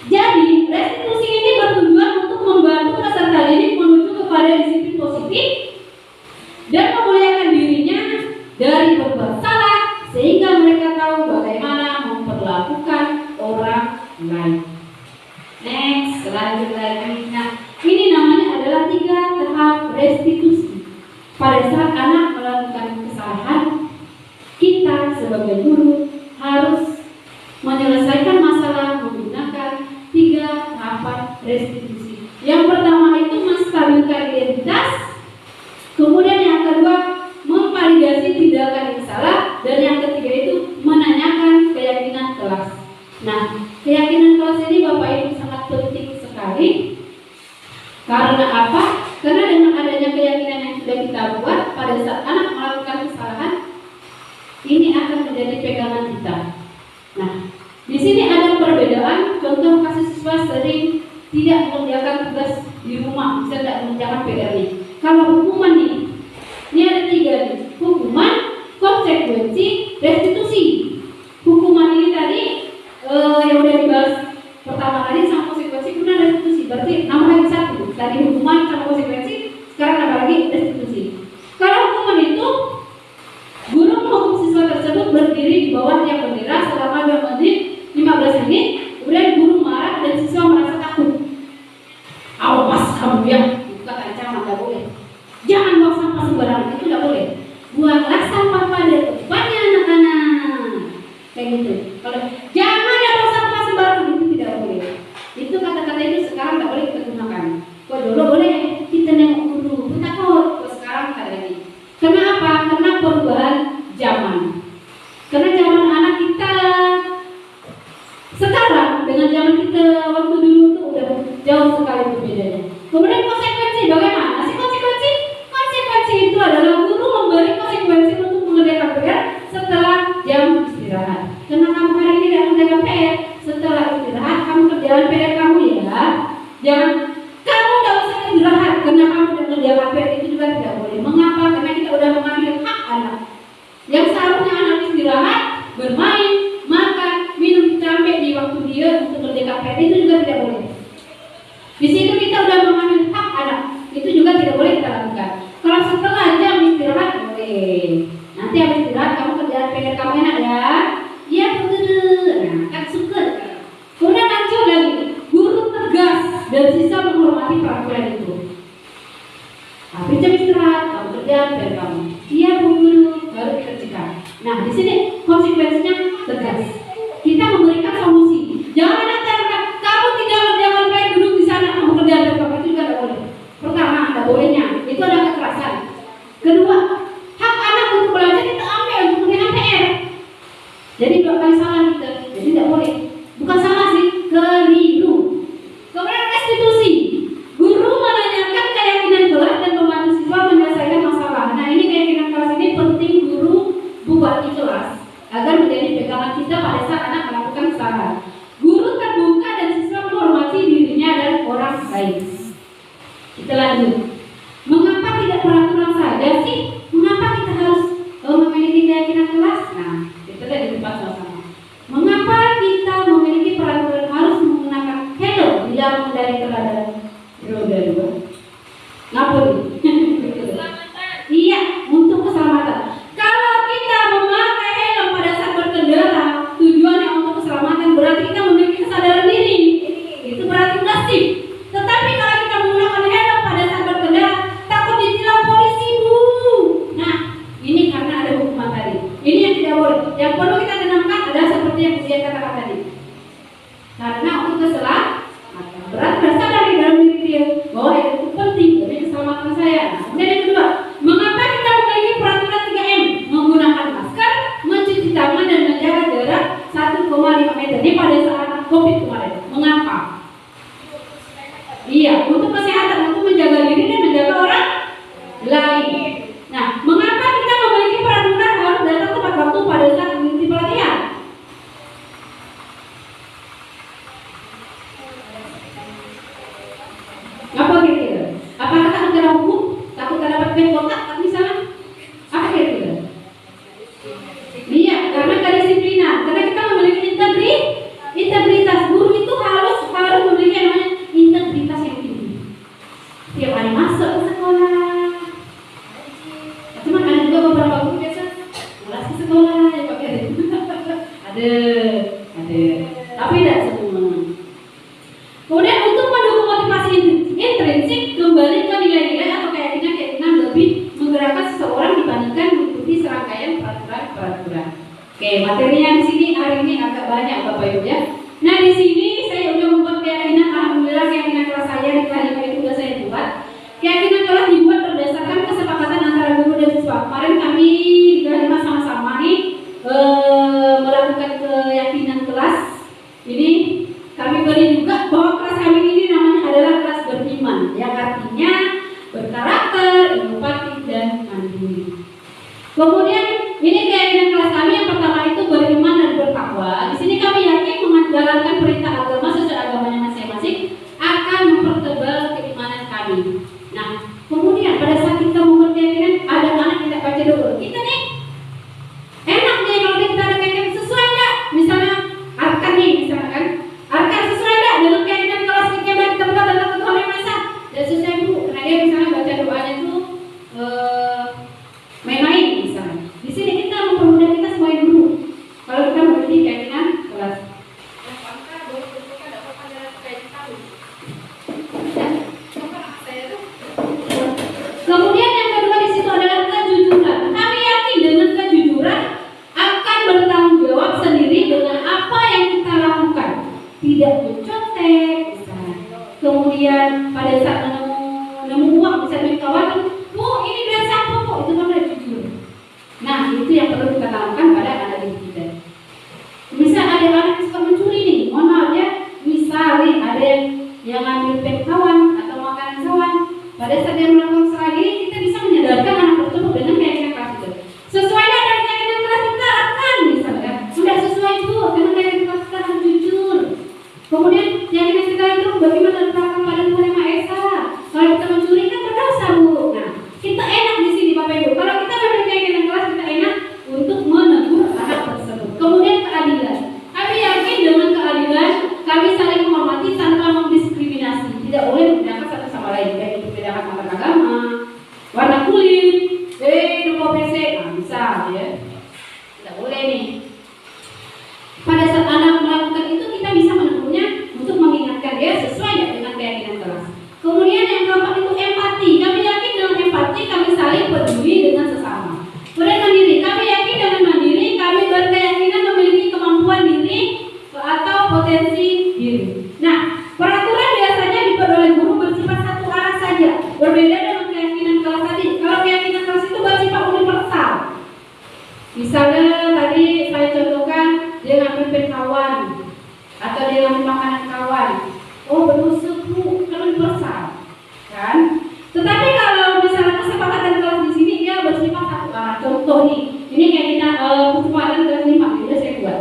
Speaker 2: Jadi, restitusi ini bertujuan untuk membantu peserta didik menuju kepada disiplin positif dan memuliakan dirinya dari berbuat salah sehingga mereka tahu bagaimana memperlakukan orang lain. Next, lanjut lagi. Nah, ini namanya adalah 3 tahap restitusi. Pada saat anak melakukan kesalahan, kita sebagai guru harus menyelesaikan masalah menggunakan 3 tahapan restitusi. Yang pertama itu menstabilkan identitas, kemudian yang kedua memvalidasi tindakan yang salah, dan yang ketiga itu menanyakan keyakinan kelas. Nah, Karena apa? Karena dengan adanya keyakinan yang sudah kita buat, pada saat anak melakukan kesalahan, ini akan menjadi pegangan kita. Nah, di sini ada perbedaan. Contoh kasus siswa sering tidak mengerjakan tugas di rumah, bisa tidak mengerjakan PR-nya. Kalau hukuman ini ada 3 nih. Hukuman, konsekuensi, restitusi. Hukuman ini tadi yang udah dibahas pertama tadi sama konsekuensi, kemudian restitusi. Berarti nambah lagi 1. Tadi hukuman sama konsekuensi, sekarang nambah lagi restitusi. Kalau hukuman itu, guru menghukum siswa tersebut berdiri di bawah tiang bendera selama 2 menit 15 menit. Kemudian guru marah dan siswa merasa takut. Awas kamu ya, buka ancaman, nggak boleh. Jangan buang sampah sembarangan, itu nggak boleh. Buanglah sampah pada tempatnya anak-anak. Kayak gitu. Kalau jangan ya buang sampah sembarangan, itu tidak boleh. Itu kata-kata itu sekarang nggak boleh kita gunakan. Kok dulu boleh kita nengok guru, kita takut. Kok sekarang tak lagi. Kenapa? Karena perubahan zaman. Karena zaman anak kita sekarang dengan zaman kita waktu dulu tuh udah jauh sekali berbedanya. Kemudian konsekuensi, bagaimana sih konsekuensi? Konsekuensi itu adalah guru memberi konsekuensi untuk mengerjakan PR setelah jam istirahat. Karena kamu hari ini tidak mengerjakan PR, setelah istirahat kamu kerjakan PR kamu ya. Jangan kamu nggak usah istirahat karena kamu tidak mengerjakan PR, itu juga tidak boleh. Mengapa? Karena kita udah mengambil hak anak. Yang seharusnya anak istirahat, bermain, makan, minum sampai di waktu dia untuk mengerjakan PR, itu juga tidak boleh. Di situ kita udah mengambil hak anak, itu juga tidak boleh kita lakukan. Kalau setelah jam istirahat boleh. Nanti habis istirahat kamu kerjaan PR kamu enak ya. Iya betul. Nah, kan suka. Kemudian lanjut lagi, guru tegas dan siswa menghormati peraturan itu. Habis jam istirahat kamu kerjaan PR kamu. Iya bu guru, baru dikerjakan. Nah di sini konsekuensinya tegas. Kita memberikan solusi. Jangan ada katakan kamu tidak mengerjakan PR, duduk di sana kamu kerjaan PR kamu, itu juga tidak boleh. Pertama, tidak bolehnya itu ada kekerasan. Kedua, hak anak untuk belajar kita ambil untuk mengerjakan PR. Jadi 2 kali salah kita. Jadi tidak boleh. Bukan salah sih, keliru. Kemudian restitusi. Guru menanyakan keyakinan kelas dan membantu siswa menyelesaikan masalah. Nah ini keyakinan kelas ini penting guru buat di kelas agar menjadi pegangan kita pada saat anak melakukan kesalahan. Guru terbuka dan siswa menghormati dirinya dan orang lain. Kita lanjut. Mengapa tidak peraturan saja sih? Mengapa kita harus memiliki keyakinan kelas? Nah, kita lihat di tempat sama-sama. Mengapa kita memiliki peraturan harus menggunakan helm bila mengendarai kendaraan roda 2? Ngapa nih? Iya, untuk keselamatan. Kalau kita memakai helm pada saat berkendara, tujuannya untuk keselamatan, berarti kita memiliki kesadaran diri. Itu berarti nasib. Tetapi kalau kita menggunakan helm pada saat berkendara, takut ditilang polisi, Bu. Nah, ini karena ada hukuman tadi. Ini yang tidak boleh. Yang perlu kita tanamkan adalah seperti yang saya katakan tadi. Karena untuk keselamatan, berat berasal dari dalam diri dia bahwa itu penting demi keselamatan saya. Kemudian yang kedua, mengapa kita memiliki peraturan 3M? Menggunakan masker, mencuci tangan dan menjaga jarak 1,5 meter. Ini pada saat COVID kemarin. Mengapa? Iya, untuk kesehatan, untuk menjaga diri dan menjaga orang lain. Nah, mengapa kita memiliki peraturan harus datang tepat waktu pada saat mengikuti pelatihan? Apa kira-kira? Apakah takut kena hukum? Takut kena dapat band kotak? Misalnya? Apa kira-kira? Iya, karena kedisiplinan. Karena kita memiliki integritas. Guru itu harus memiliki yang namanya integritas yang tinggi. Tiap hari masuk ke sekolah. Cuma ada juga beberapa guru biasa malas ke sekolah ya pakai ada. Tapi tidak semua. Kemudian untuk mendukung motivasi intrinsik, kembali ke nilai-nilai atau keyakinan lebih menggerakkan seseorang dibandingkan mengikuti serangkaian peraturan. Oke, materinya di sini hari ini agak banyak Bapak Ibu ya. Nah di sini saya udah membuat keyakinan, alhamdulillah keyakinan kelas saya di kelas 5 itu sudah saya buat. Keyakinan kelas dibuat berdasarkan kesepakatan antara guru dan siswa. Kemarin kami di kelas 5 sama-sama nih melakukan keyakinan kelas. Ini kami beri juga bahwa kelas kami ini namanya adalah kelas beriman, yang artinya Kemudian ini keyakinan kelas kami yang pertama itu beriman dan bertakwa. Di sini kami yakin menjalankan perintah agama sesuai agamanya masing-masing akan mempertebal keimanan kami. Nah, kemudian pada saat kita membuat keyakinan ada anak tidak baca dulu. Kita nih enak nih kalau kita ada keyakinan sesuai enggak? Misalnya arkan nih, misalnya kan arkan sesuai enggak dengan keyakinan kelas kita berdoa dalam Tuhan yang Maha Esa? Dan sesuai Bu, karena dia misalnya baca doanya itu main-main misalnya. Di sini kita mempermudah kita semuanya dulu. Kalau kita memiliki keyakinan kelas. Kemudian yang kedua di situ adalah kejujuran. Kami yakin dengan kejujuran akan bertanggung jawab sendiri dengan apa yang kita lakukan. Tidak mencontek, misalnya. Kemudian pada saat nemu uang bisa duit kawan, Bu, ini biar siapa kok? Itu kan udah jujur. Nah, itu yang perlu kita lakukan pada anak didik kita. Misal ada anak yang suka mencuri nih, mohon maaf ya. Misal nih ada yang ngambil pen kawan atau makanan kawan. Pada saat dia melakukan kesalahan ini, kita bisa menyadarkan anak tersebut dengan keyakinan kelas itu. Sesuai dengan keyakinan kelas kita akan misalkan sudah sesuai Bu dengan keyakinan kelas kita harus jujur. Kemudian keyakinan kita itu bagaimana terapkan pada Tuhan yang Maha Esa. Kalau kita mencuri kan berdosa Bu. Nah, kita enak di sini Bapak Ibu. Kalau kita memiliki keyakinan kelas kita enak untuk menegur anak tersebut. Kemudian keadilan. Kami yakin dengan keadilan kami saling menghormati tanpa mendiskriminasi. Tidak boleh membedakan satu sama lain. Baik itu membedakan antar agama, warna kulit, nomor PC, nah bisa ya. Tidak boleh nih. Pada saat anak melakukan itu kita bisa menegurnya untuk mengingatkan dia sesuai dengan keyakinan kelas. Kemudian yang keempat itu empati. Kami yakin dengan empati kami saling peduli dengan sesama. Kemudian mandiri. Kami yakin dengan mandiri kami berkeyakinan memiliki kemampuan diri atau potensi diri. Nah, peraturan biasanya dibuat oleh guru bersifat satu arah saja. Berbeda dengan keyakinan kelas tadi. Kalau keyakinan kelas itu bersifat universal. Misalnya tadi saya contohkan dia ngambil pen kawan atau dia ngambil makanan kawan. Oh berdosa Bu, kan universal, kan? Tetapi kalau misalnya kesepakatan kelas di sini dia bersifat satu arah. Contoh nih, ini kayak kita kesepakatan kelas 5, sudah saya buat.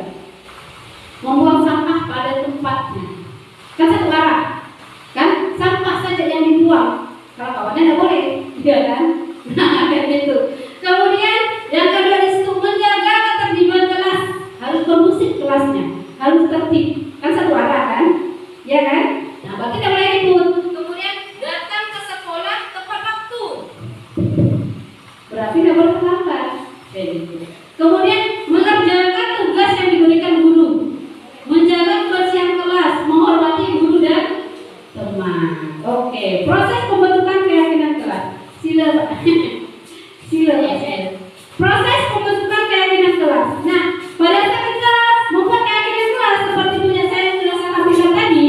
Speaker 2: Membuang sampah pada tempatnya, kan satu arah, kan? Sampah saja yang dibuang. Kalau kawannya tidak boleh, iya kan? Nah kayak gitu. Kemudian yang kedua di situ menjaga ketertiban kelas, harus kondusif kelasnya, harus tertib, kan satu arah kan? Ya kan? Nah, berarti tidak boleh ribut. Kemudian datang ke sekolah tepat waktu. Berarti tidak boleh terlambat. Kemudian mengerjakan tugas yang diberikan guru, menjaga kebersihan kelas, menghormati guru dan teman. Oke, proses pembentukan keyakinan kelas. Sila. Proses pembentukan keyakinan kelas. Nah, pada saat kita membuat keyakinan kelas seperti punya saya yang sudah saya bilang tadi,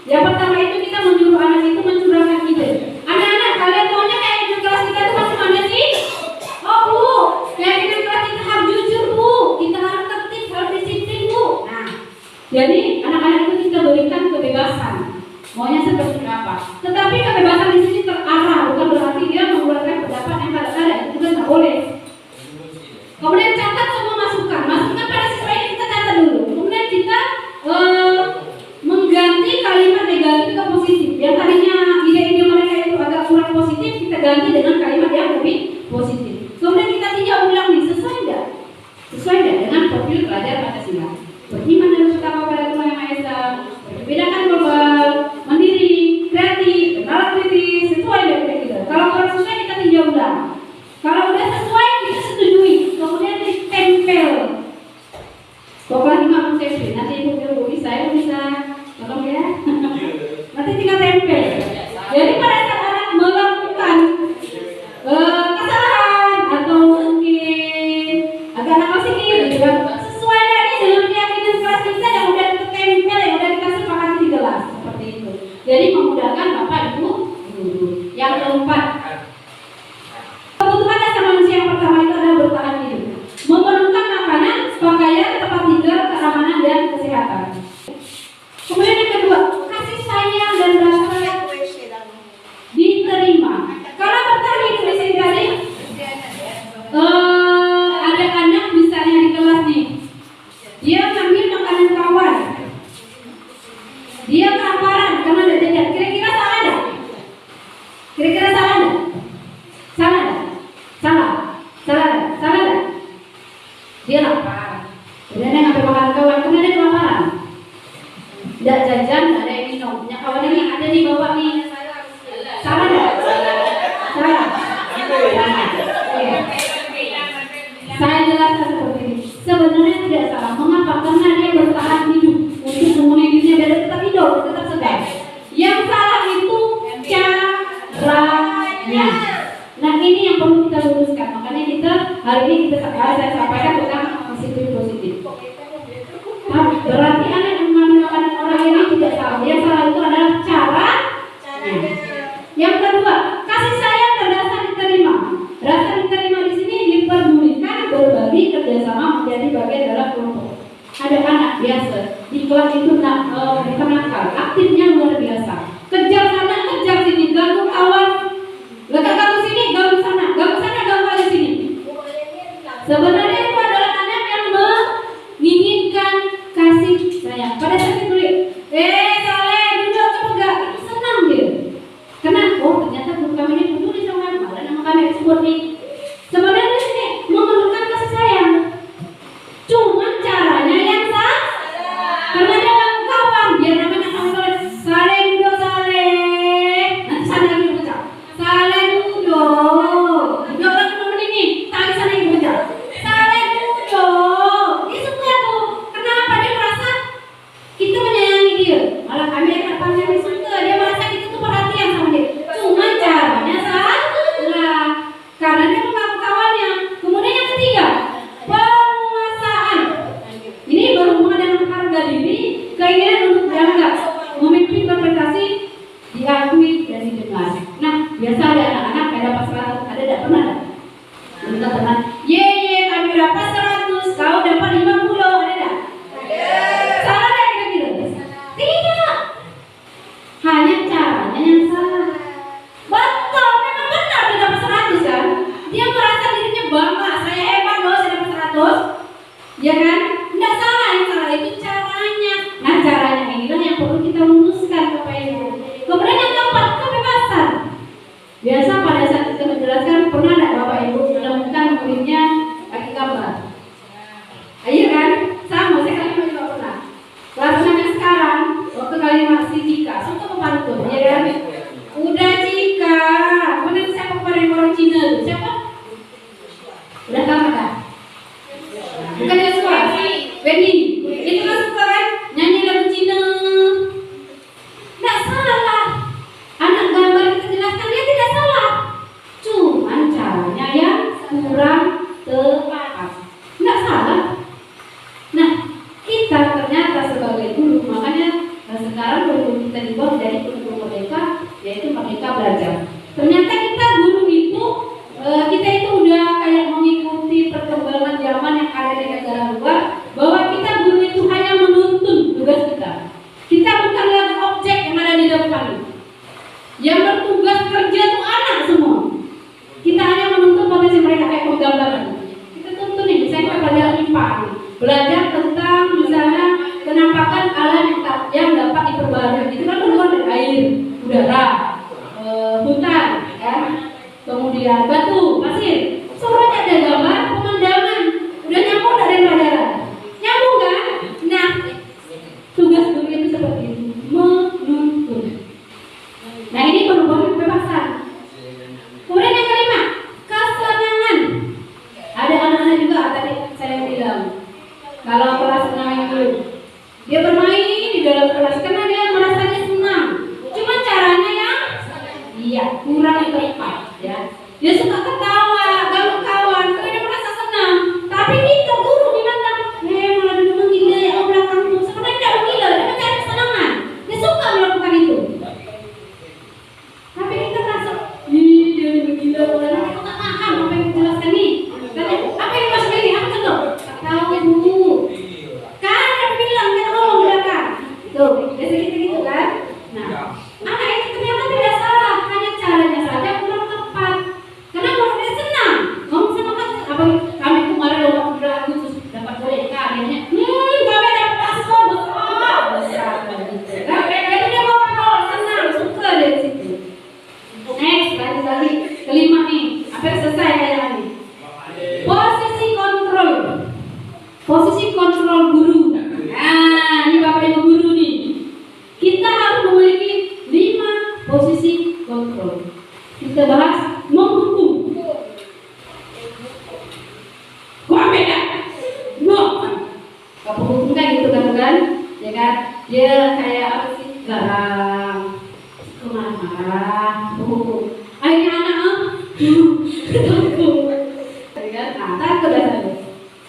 Speaker 2: yang pertama itu kita menyuruh anak itu mencurahkan ide. Anak-anak, kalian maunya keyakinan kelas kita itu masih mana sih? Oh Bu, keyakinan kelas kita harus jujur Bu, kita harus tertib, harus disiplin Bu. Nah, jadi anak-anak itu kita berikan kebebasan. Maunya seperti apa? Tetapi kebebasan di sini terarah, bukan berarti dia mengeluarkan pendapat yang ada. Itu kan tidak boleh. Kemudian catat semua masukan pada siswa ini kita catat dulu. Kemudian kita mengganti kalimat negatif ke positif. Yang tadinya ide-ide mereka itu agak kurang positif, kita ganti dengan kalimat yang lebih positif. Kemudian kita tinjau ulang nih, sesuai tidak dengan profil pelajar Pancasila. Beriman dan bertakwa pada Tuhan yang Maha Esa, berkebinekaan global, mandiri, kreatif, bernalar kritis, sesuai dengan kita. Kalau kurang sesuai kita tinjau ulang. Kalau udah sesuai kita setujui, kemudian ditempel. Pokoknya cuma mentempel. Nanti ibu bisa, tolong ya. Nanti tinggal tempel. Jadi pada saat anak melakukan kesalahan ini yang perlu kita luruskan. Makanya kita hari ini saya sampaikan tentang positif. Nah, berarti anak yang menggunakan orang ini tidak salah. Yang salah itu adalah cara. Yang kedua, kasih sayang dan rasa diterima. Rasa diterima di sini diperdulikan, berbagi, kerjasama menjadi bagian dalam kelompok. Ada anak biasa di kelas itu nakal, aktifnya luar biasa. Kejar sana, kejar sini, ganggu kawan. Ganggu sini, ganggu sana, ganggu lagi sini. Sebenarnya itu adalah anak yang menginginkan kasih sayang. Pada saat itu, Saleh duduk coba itu senang dia. Kenapa? Oh ternyata guru kami ini peduli sama kami. Malah nama kami sebut nih. Sebenarnya sini memerlukan kasih sayang. Cuma caranya yang salah. Karena dia ganggu kawan, dia namanya Saleh duduk Saleh. Nanti sana lagi baca. Saleh duduk. Duduk lagi momen ini. Tadi sana lagi baca. Saleh duduk. Dia suka tuh. Kenapa? Dia merasa kita menyayangi dia. Malah kami akan panggil dia suka. Dia merasa kita tuh perhatian sama dia. Cuma caranya salah. Karena dia mengaku kawannya. Kemudian yang ketiga, penguasaan. Ini berhubungan dengan harga diri, keinginan untuk dianggap, memimpin berprestasi, diakui dan didengar. Nah, biasa ada anak-anak kayak dapat 100, ada tidak pernah? Kita pernah. Ye, kami dapat 100, kau dapat 50, ada tidak? Salah tidak kira-kira? Tidak. Hanya caranya yang salah. Betul, memang benar dia dapat 100 kan? Dia merasa dirinya bangga, saya hebat loh, saya dapat 100. Ya kan? Tidak salah, yang salah itu caranya. Nah, caranya inilah yang perlu kita luruskan Bapak Ibu. Kemudian yang keempat, kebebasan. Biasa pada saat kita menjelaskan, pernah tidak Bapak Ibu menemukan muridnya pakai gambar? Iya kan? Sama, saya kali juga pernah. Kelas yang sekarang, waktu kali masih Cika, suka pantun, ya kan? Udah Cika, kemudian siapa kemarin orang Cina itu? Siapa? Udah tahu kan? Bukan Yosua, Wendy. Itu kan suka kan? Nyanyi lagu Cina. Tidak salah. Anak gambar kita jelaskan dia tidak salah. Cuman caranya yang kurang tepat. Tidak salah. Nah, kita ternyata sebagai guru, makanya sekarang kurikulum kita dibuat dari kurikulum merdeka, yaitu Merdeka Belajar. Ternyata kita guru itu, kita itu udah kayak mengikuti perkembangan zaman yang ada di negara luar, bahwa kita guru itu hanya menuntun tugas kita. Kita bukan lagi objek yang ada di depan. Yang bertugas kerja itu anak semua. Kita hanya menuntun potensi mereka kayak penggambaran. Kita tuntun nih, misalnya pelajaran IPA, belajar tentang misalnya penampakan alam yang dapat diperbarui. Itu kan keluar dari air, udara, hutan, kan? Kemudian batu, pasir. Semuanya ada gambar, pemandangan. Udah nyambung dari pelajaran. Nyambung kan? Nah, tugas guru itu seperti itu, menuntun. Nah, ini berhubungan kebebasan. Kemudian yang kelima, kesenangan. Ada anak-anak juga tadi saya bilang, kalau kelas 6 itu dia bermain di dalam kelas karena dia merasanya senang. Cuma caranya yang kurang tepat, ya. Dia suka ketawa, ganggu kawan, karena dia merasa senang. Tapi kita guru dimandang, malah dia menggila ya belakang tuh. Sebenarnya tidak menggila, dia mencari kesenangan. Dia suka melakukan itu. Tapi kita merasa, dia menggila, malah kita tak paham apa yang dijelaskan nih. Apa yang dimaksud ini? Apa contoh? Tak tahu ibu. Kan dia bilang, kita ngomong di belakang. Tuh, biasa kita gitu kan. Nah, anak itu ternyata tidak salah, hanya caranya saja kurang tepat. Karena kalau dia senang, ngomong sama kami kemarin lomba udah Agustus dapat boleh akhirnya, kami dapat paspor besar. Nah, itu dia ngobrol, senang, suka dari situ. Next, lagi kelima nih, hampir selesai kayaknya nih. Posisi kontrol. Posisi kontrol guru. Nah, ini Bapak Ibu guru nih. Kita harus memiliki 5 posisi kontrol. Kita bahas menghukum. Kok beda? No. Kalau hukum kan gitu kan? Ya kan? Dia kayak apa sih? Garang, marah, menghukum. Akhirnya anak takut. Nah, takut dasarnya.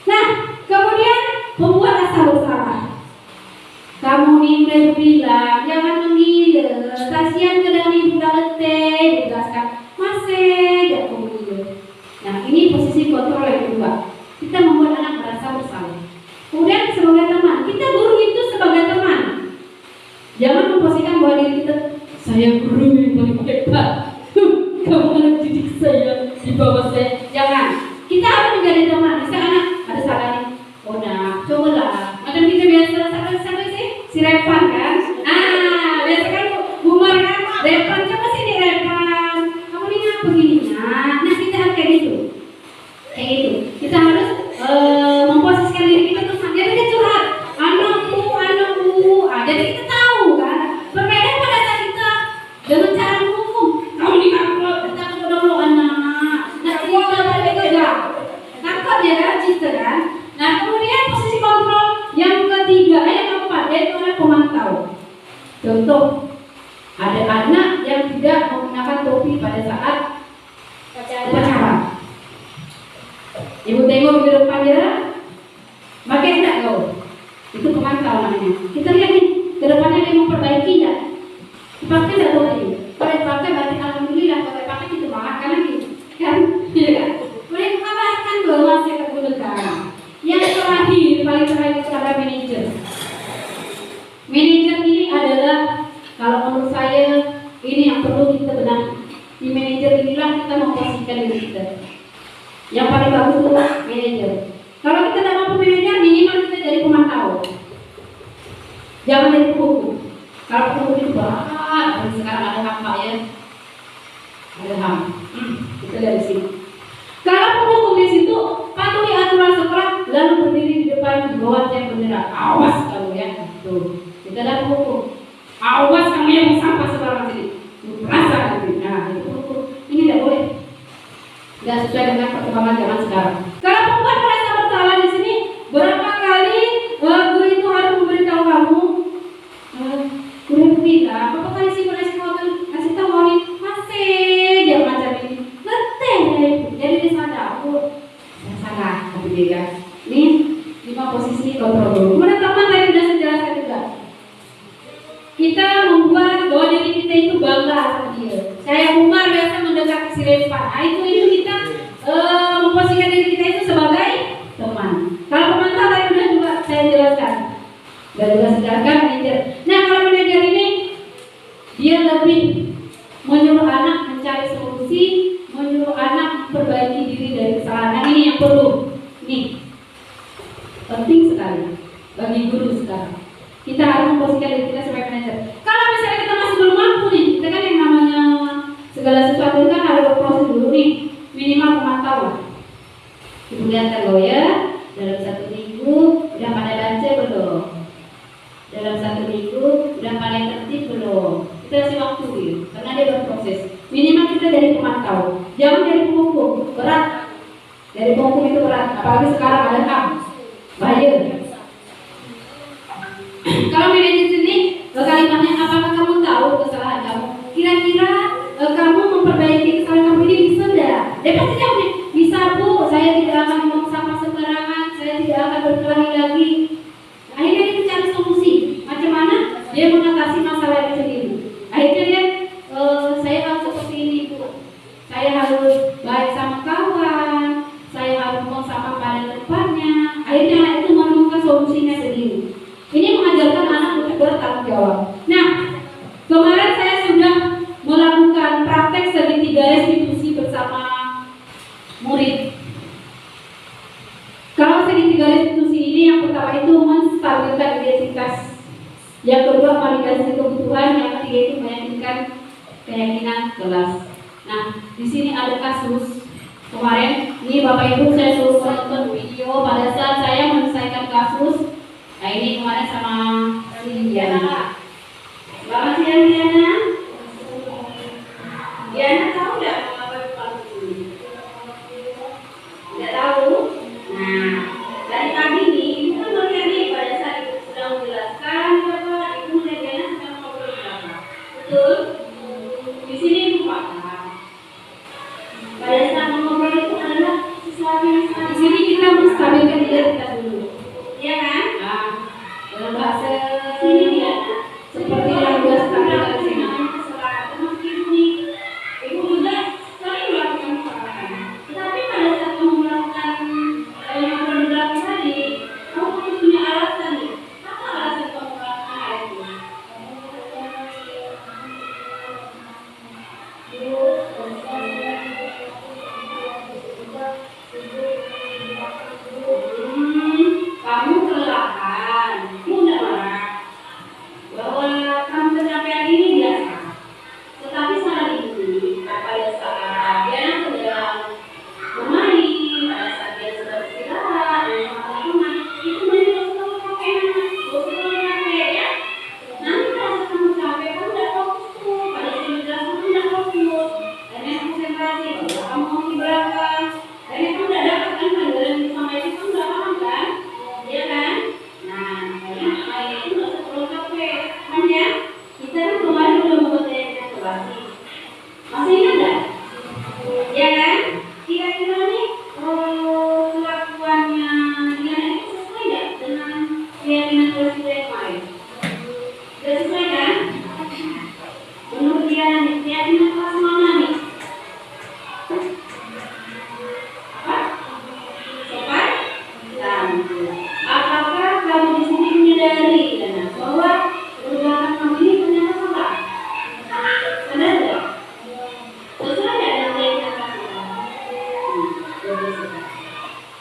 Speaker 2: Nah, kemudian membuat rasa bersalah. Kamu nih udah bilang jangan menggila, kasihan kadang ibu udah letih, dijelaskan masih gak kamu gila. Nah, ini posisi kontrol yang kedua. Kita membuat anak merasa bersalah. Kemudian sebagai teman, kita guru itu sebagai teman. Jangan memposisikan bahwa diri kita, saya guru yang paling hebat. Kamu anak didik saya di bawah saya. Jangan. Kita harus menjadi teman. Misalnya anak ada salah nih, oh nah, cobalah. Macam kita biasa siapa sih? Si Repan kan? Biasa kan humor kan? Repan, coba sini Repan. Kamu nih ngapa gini? Nah kita harus kayak gitu. Kayak gitu. Kita harus memposisikan diri kita tuh sama. Jadi kita curhat. Anakmu. Jadi kita tahu kan? Berbeda pada saat kita dengan cara menghukum. Kamu nih ngapa? Kita kedua anak. Nah kita beda. Takut ya kan? Cita kan? Nah kemudian posisi kontrol yang ketiga, yang keempat, yaitu anak pemantau. Contoh, ada anak yang tidak menggunakan topi pada saat upacara. Ibu tengok di depan dia, pakai enggak kau? Itu pemantau namanya. Kita lihat nih, ke depannya dia memperbaiki enggak? Dipakai enggak topi? Kalau dipakai berarti alhamdulillah, kalau dipakai kita makan lagi, kan? Iya kan? Mereka kabarkan bahwa masih tergunakan. Yang terakhir, paling terakhir kepada manajer. Manajer ini adalah, kalau menurut saya, ini yang perlu kita benahi. Di manajer inilah kita memposisikan diri kita. Yang paling bagus itu manajer. Kalau kita tidak mampu manajer, minimal kita jadi pemantau. Jangan jadi penghukum. Kalau penghukum itu berat, sekarang ada HAM Pak ya. Ada HAM. Kita dari sini. Kalau penghukum di situ, patuhi aturan sekolah, lalu berdiri di depan di bawah tiang bendera. Awas kamu ya, tuh. Kita ada penghukum. Awas kamu yang sampah sembarangan sini. Merasa nanti. Nah, itu penghukum. Ini tidak boleh. Tidak sesuai dengan perkembangan zaman sekarang. Kalau perempuan merasa bersalah di sini, berapa kali guru itu harus memberitahu kamu? Guru bilang, berapa kali sih boleh kasih tahu orang ini? Masih dia macam ini. Letih ya ibu. Jadi dia sadar, saya salah. Tapi dia kan, ini 5 posisi kontrol dulu. Kemudian teman tadi sudah saya jelaskan juga. Kita membuat bahwa diri kita itu bangga sama dia. Saya Umar biasa mendekati si Repan. Nah itu kita memposisikan diri kita itu sebagai teman. Kalau pemantau tadi sudah juga saya jelaskan. Dan juga saya jelaskan manajer. Nah kalau manajer ini dia lebih menyuruh anak mencari solusi, menyuruh anak memperbaiki diri dari kesalahan. Nah ini yang perlu. Nih penting sekali bagi guru sekarang. Kita harus memposisikan diri kita sebagai manajer. Kalau misalnya kita masih belum mampu nih, kita kan yang namanya segala sesuatu kan harus berproses dulu nih. Minimal pemantau lah. Ibu lihat kalau ya, dalam 1 minggu udah pada baca belum? Dalam 1 minggu udah pada tertib belum? Kita kasih waktu ya, karena dia berproses. Minimal kita jadi pemantau. Jangan jadi penghukum, berat. Dari penghukum itu berat, apalagi sekarang ada HAM. Bahaya. Kalau manajer sini kalimatnya, apakah kamu tahu kesalahan kamu? Kira-kira kamu memperbaiki kesalahan kamu ini bisa enggak? Dia pasti jawab nih, bisa bu, saya tidak akan ngomong sampah sembarangan, saya tidak akan berkelahi lagi. Akhirnya dia mencari solusi. Macam mana dia mengatasi masalah itu sendiri? Akhirnya dia, saya harus seperti ini bu. Saya harus baik sama kawan, saya harus ngomong sama pada depannya. Akhirnya anak itu menemukan solusinya sendiri. Ini mengajarkan anak untuk bertanggung jawab. Nah, kemarin saya sudah melakukan praktek segitiga restitusi bersama murid. Kalau segitiga restitusi ini, yang pertama itu menstabilkan identitas, yang kedua validasi kebutuhan, yang ketiga itu meyakinkan keyakinan kelas. Nah, di sini ada kasus kemarin. Ini Bapak Ibu, saya suruh menonton video pada saat saya menyelesaikan kasus. Nah ini kemarin sama si Diana. Selamat siang Diana. Diana tahu nggak mengapa kasus ini? Tidak tahu. Nah dari tadi nih, ibu kan melihat nih pada saat ibu sedang menjelaskan, Bapak ibu melihat Diana sedang ngobrol sama. Betul? Di sini ibu paham. Pada saat ngobrol itu adalah sesuatu yang di sini kita menstabilkan diri kita dulu, ya kan? Nah, dalam bahasa sini ya, seperti yang sudah stabilkan di sini. Kesepakatan meskipun ibu juga sering melakukan kesepakatan, tetapi pada saat kamu melakukan ngobrol di belakang tadi, kamu harus punya alasan nih. Apa alasan kamu melakukan hal itu? Kamu kelelahan, mudah marah. Bahwa kamu kecapean ini biasa. Tetapi saat ini, pada saat dia sedang bermain, pada saat dia sedang beristirahat, teman-teman, itu menjadi kamu capek, ya. Nanti pada saat kamu capek, kamu tidak fokus tuh. Pada saat kamu tidak fokus, dan yang konsentrasi, kamu mau di belakang, dan yang kamu tidak dapat kan pelajaran yang disampaikan, kamu tidak paham kan? Iya kan? Nah, makanya itu nggak perlu capek, kan ya? Kita kan kemarin udah membuat evaluasi, masih ingat nggak? Iya kan? Kira-kira nih kelakuannya Diana itu sesuai nggak dengan keyakinan kelas kita yang kemarin? Sudah sesuai kan? Menurut Diana nih, keyakinan kelas mana nih? Apa? Sopan? Santun. Apakah kamu di sini menyadari Diana bahwa perbuatan kamu ini ternyata salah? Sadar nggak? Sesuai nggak dengan keyakinan kelas kita?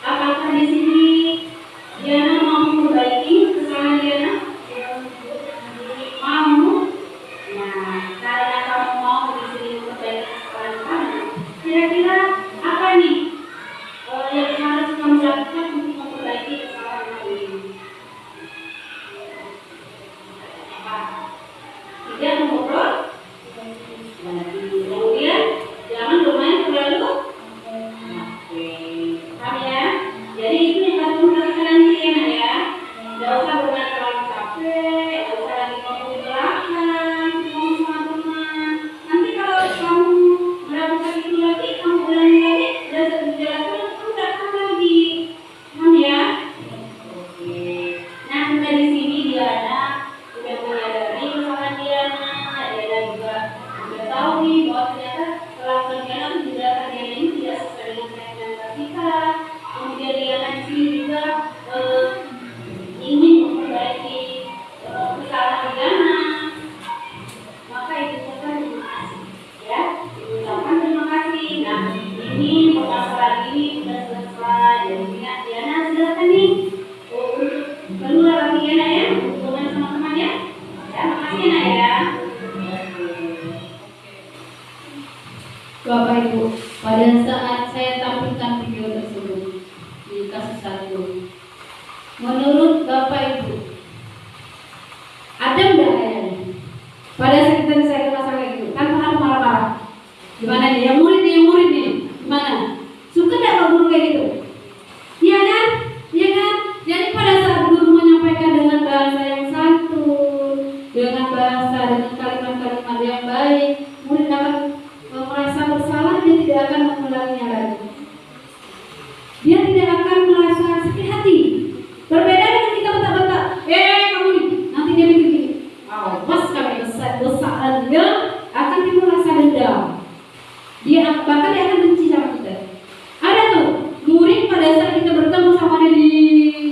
Speaker 2: Apakah di sini Diana mau memperbaiki kesalahan Diana? Mau? Nah, karena kamu mau di sini memperbaiki kesalahan kamu, kira-kira apa nih yang harus kamu lakukan untuk memperbaiki kesalahan kamu ini? Apa? Tidak mengobrol? Kemudian jangan bermain terlalu. Paham ya? Jadi itu yang harus kamu lakukan nanti ya. Tidak usah bermain terlalu capek, tidak usah lagi ngomong di belakang, ngomong sama teman. Nanti kalau kamu melakukan itu lagi, kamu ulangi lagi, dan sejalan kamu tidak tahu lagi. Paham ya? Oke. Nah, sudah di sini Diana sudah menyadari kesalahan Diana. Diana juga sudah tahu nih bahwa ternyata kelakuan Diana atau tindakan Diana ini tidak sesuai dengan keyakinan kita. Kemudian Diana di sini juga ingin memperbaiki kesalahan Diana. Maka ibu ucapkan terima kasih, ya. Ibu ucapkan terima kasih. Nah, ini permasalahan ini sudah selesai. Jadi Diana silakan nih untuk keluar lagi Diana ya, untuk bermain sama teman ya. Ya, makasih Nak ya. Bapak Ibu, pada saat saya tampilkan video tersebut di kasus 1, menurut Bapak Ibu, ada nggak kayaknya? Pada saat kita saya masalah itu, kan harus marah-marah. Gimana nih? Yang murid nih, gimana? Suka nggak Pak Guru kayak gitu? Iya kan? Iya kan? Jadi pada saat guru menyampaikan dengan bahasa yang santun, dengan kalimat-kalimat yang baik, murid akan merasa bersalah, dia tidak akan mengulanginya lagi. Dia tidak akan merasa sakit hati. Berbeda dengan kita bentak-bentak, kamu nih, nanti dia bikin gini. Awas kami besar dia akan timbul rasa dendam. Bahkan dia akan benci sama kita. Ada tuh murid pada saat kita bertemu sama dia di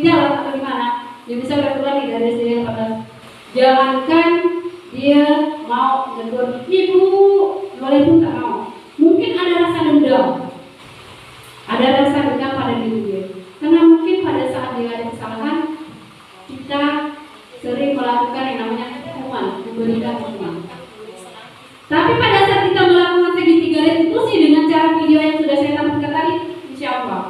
Speaker 2: jalan atau di mana, dia bisa berkeluar dari sini pada. Jangankan dia mau menegur ibu, walaupun tak mau. Mungkin ada rasa dendam. Ada rasa dendam pada diri dia. Karena mungkin pada saat dia ada kesalahan, kita sering melakukan yang namanya hukuman, memberikan hukuman. Tapi pada saat kita melakukan segitiga restitusi dengan cara video yang sudah saya tampilkan tadi, insya Allah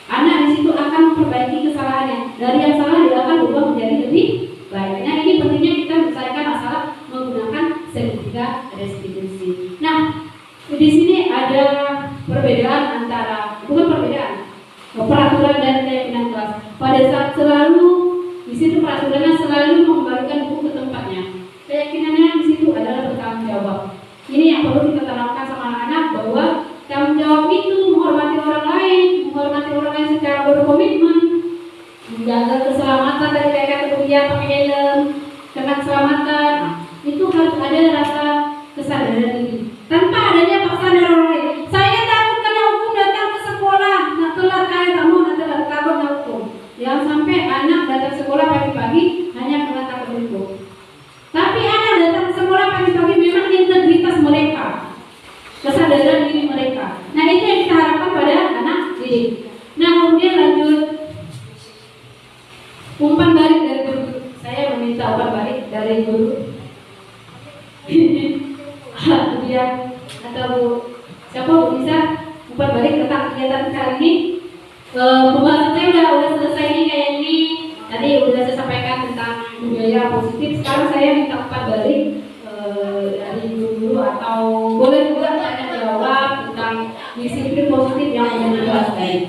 Speaker 2: anak di situ akan memperbaiki kesalahannya. Dari yang salah dia akan berubah menjadi lebih baik. Nah, ini pentingnya kita menyelesaikan masalah menggunakan segitiga restitusi. Nah, di sini ada perbedaan antara, bukan perbedaan, peraturan dan keyakinan kelas. Pada saat selalu di situ peraturannya selalu mengembalikan buku ke tempatnya. Keyakinannya di situ adalah bertanggung jawab. Ini yang perlu kita tanamkan sama anak-anak, bahwa tanggung jawab itu menghormati orang-orang yang secara berkomitmen menjaga keselamatan dari mereka kemudian pakai helm, kena keselamatan, itu harus ada rasa kesadaran diri. Tanpa adanya paksaan dari orang lain. Saya takut kena hukum datang ke sekolah, nak telat kayak kamu nak telat takut nak hukum. Jangan sampai anak datang sekolah pagi-pagi hanya karena takut hukum. Tapi anak datang sekolah pagi-pagi memang integritas mereka, kesadaran diri mereka. Nah itu yang kita harapkan pada anak didik. Nah kemudian lanjut umpan balik dari guru. Saya meminta umpan balik dari guru. Kemudian atau siapa bisa umpan balik tentang kegiatan kali ini. Pembahasannya udah selesai nih kayak ini. Tadi udah saya sampaikan tentang budaya positif. Sekarang saya minta umpan balik dari guru atau boleh juga tanya jawab tentang disiplin positif yang sudah dibahas tadi.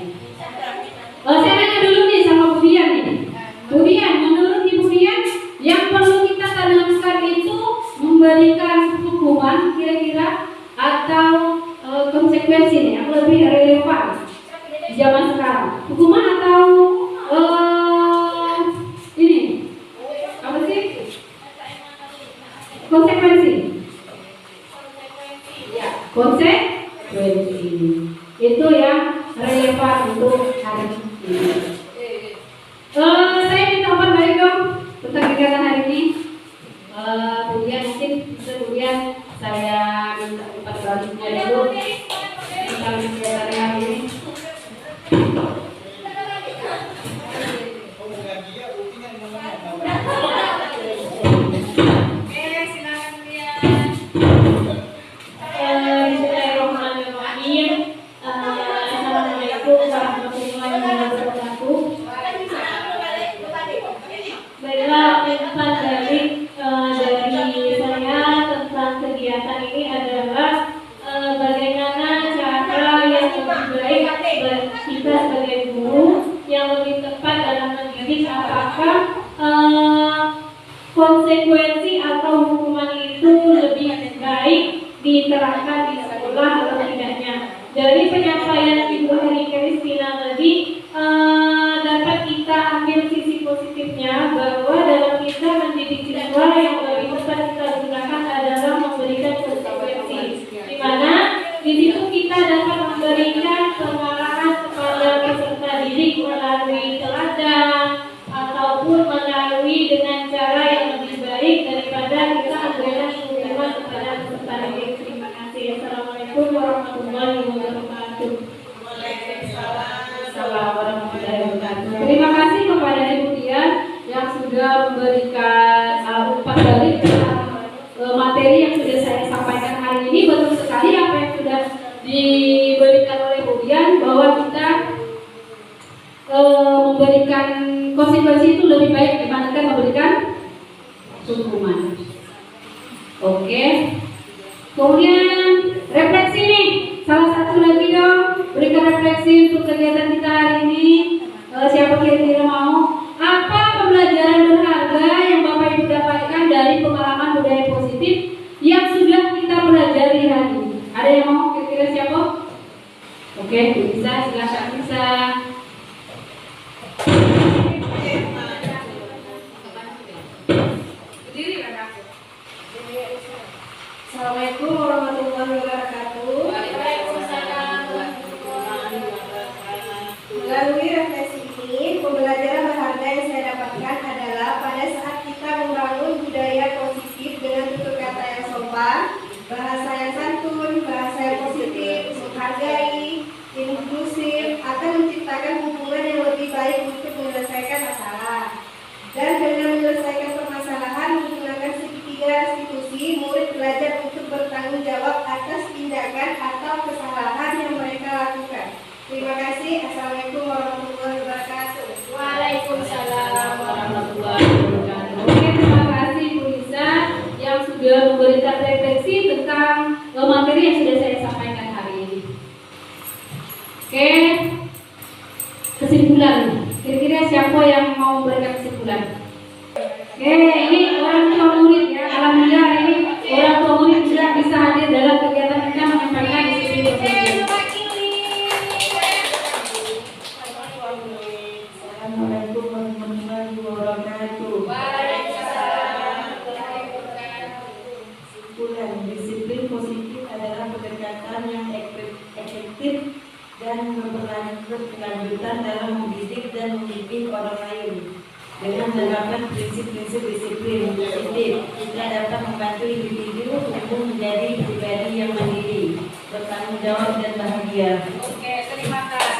Speaker 2: Saya nanya dulu nih sama Bu Dian nih. Bu Dian, menurut Ibu Dian yang perlu kita tanamkan itu memberikan hukuman kira-kira atau konsekuensi nih yang lebih relevan di zaman sekarang, hukuman atau ini apa sih konsekuensi? Ya, konsekuensi itu yang relevan untuk hari ini. Saya minta umpan balik dong tentang kegiatan hari ini. Kemudian mungkin kemudian saya minta umpan baliknya dulu tentang kegiatan hari ini. Konsekuensi atau hukuman itu lebih baik diterapkan di sekolah atau tidaknya. Dari penyampaian Ibu Heri Kristina tadi dapat kita ambil sisi positifnya bahwa dalam kita mendidik siswa yang lebih tepat kita gunakan adalah memberikan konsekuensi, di mana di situ kita dapat memberikan pengarahan kepada peserta didik melalui teladan ataupun melalui dengan cara yang lebih baik daripada kita memberikan hukuman kepada peserta didik. Terima kasih. Assalamualaikum warahmatullahi wabarakatuh. Waalaikumsalam warahmatullahi wabarakatuh. Terima kasih kepada Ibu Dian yang sudah memberikan umpan balik tentang materi yang sudah saya sampaikan hari ini. Betul sekali apa yang sudah diberikan oleh Bu Dian bahwa kita memberikan konsekuensi itu lebih baik dibandingkan memberikan hukuman. Oke. Kemudian refleksi nih, salah satu lagi dong, berikan refleksi untuk kegiatan kita hari ini. Siapa kira-kira mau? Apa pembelajaran berharga yang Bapak Ibu dapatkan dari pengalaman budaya positif yang sudah kita pelajari hari ini? Ada yang mau kira-kira siapa? Oke, bisa, silakan bisa.
Speaker 4: Assalamualaikum warahmatullahi wabarakatuh. Melalui refleksi ini, pembelajaran berharga yang saya dapatkan adalah pada saat kita membangun budaya positif dengan tutur kata yang sopan, bahasa yang santun, bahasa yang positif, menghargai, inklusif, akan menciptakan hubungan yang lebih baik untuk menyelesaikan masalah. Dan dengan menyelesaikan permasalahan menggunakan segitiga restitusi, murid belajar untuk bertanggung jawab atas tindakan atau kesalahan yang mereka lakukan. Terima kasih. Assalamualaikum warahmatullahi wabarakatuh.
Speaker 2: Waalaikumsalam warahmatullahi wabarakatuh. Oke, terima kasih Bu Lisa yang sudah memberikan refleksi tentang materi yang sudah saya sampaikan hari ini. Oke, kesimpulan. Kira-kira siapa yang mau memberikan kesimpulan? Oke, ini orang tua murid ya. Alhamdulillah ini orang tua murid sudah bisa hadir dalam kegiatan kita menyampaikan disiplin positif.
Speaker 5: positif dan berkelanjutan dalam mendidik dan memimpin orang lain. Dengan menerapkan prinsip-prinsip disiplin positif, kita dapat membantu individu tumbuh menjadi pribadi yang mandiri, bertanggung jawab dan bahagia.
Speaker 2: Oke, terima kasih.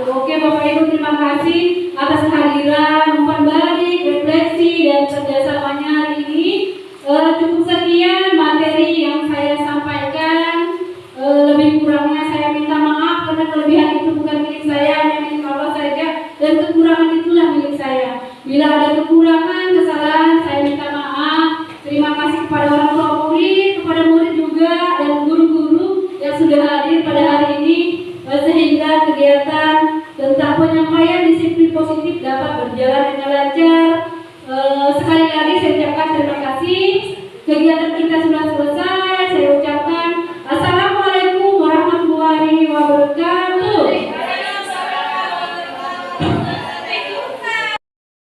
Speaker 2: Oke Bapak Ibu, terima kasih atas kehadiran, umpan balik, refleksi dan kerjasamanya hari ini. Cukup sekian materi yang saya sampaikan. Lebih kurangnya saya minta maaf karena kelebihan itu bukan milik saya, hanya milik Allah saja, dan kekurangan itulah milik saya. Bila ada kekurangan, kesalahan, saya minta maaf. Terima kasih kepada orang tua murid, kepada murid juga, dan guru-guru yang sudah hadir pada hari ini, sehingga kegiatan tentang penyampaian disiplin positif dapat berjalan dengan lancar. Sekali lagi saya ucapkan terima kasih. Kegiatan kita sudah selesai.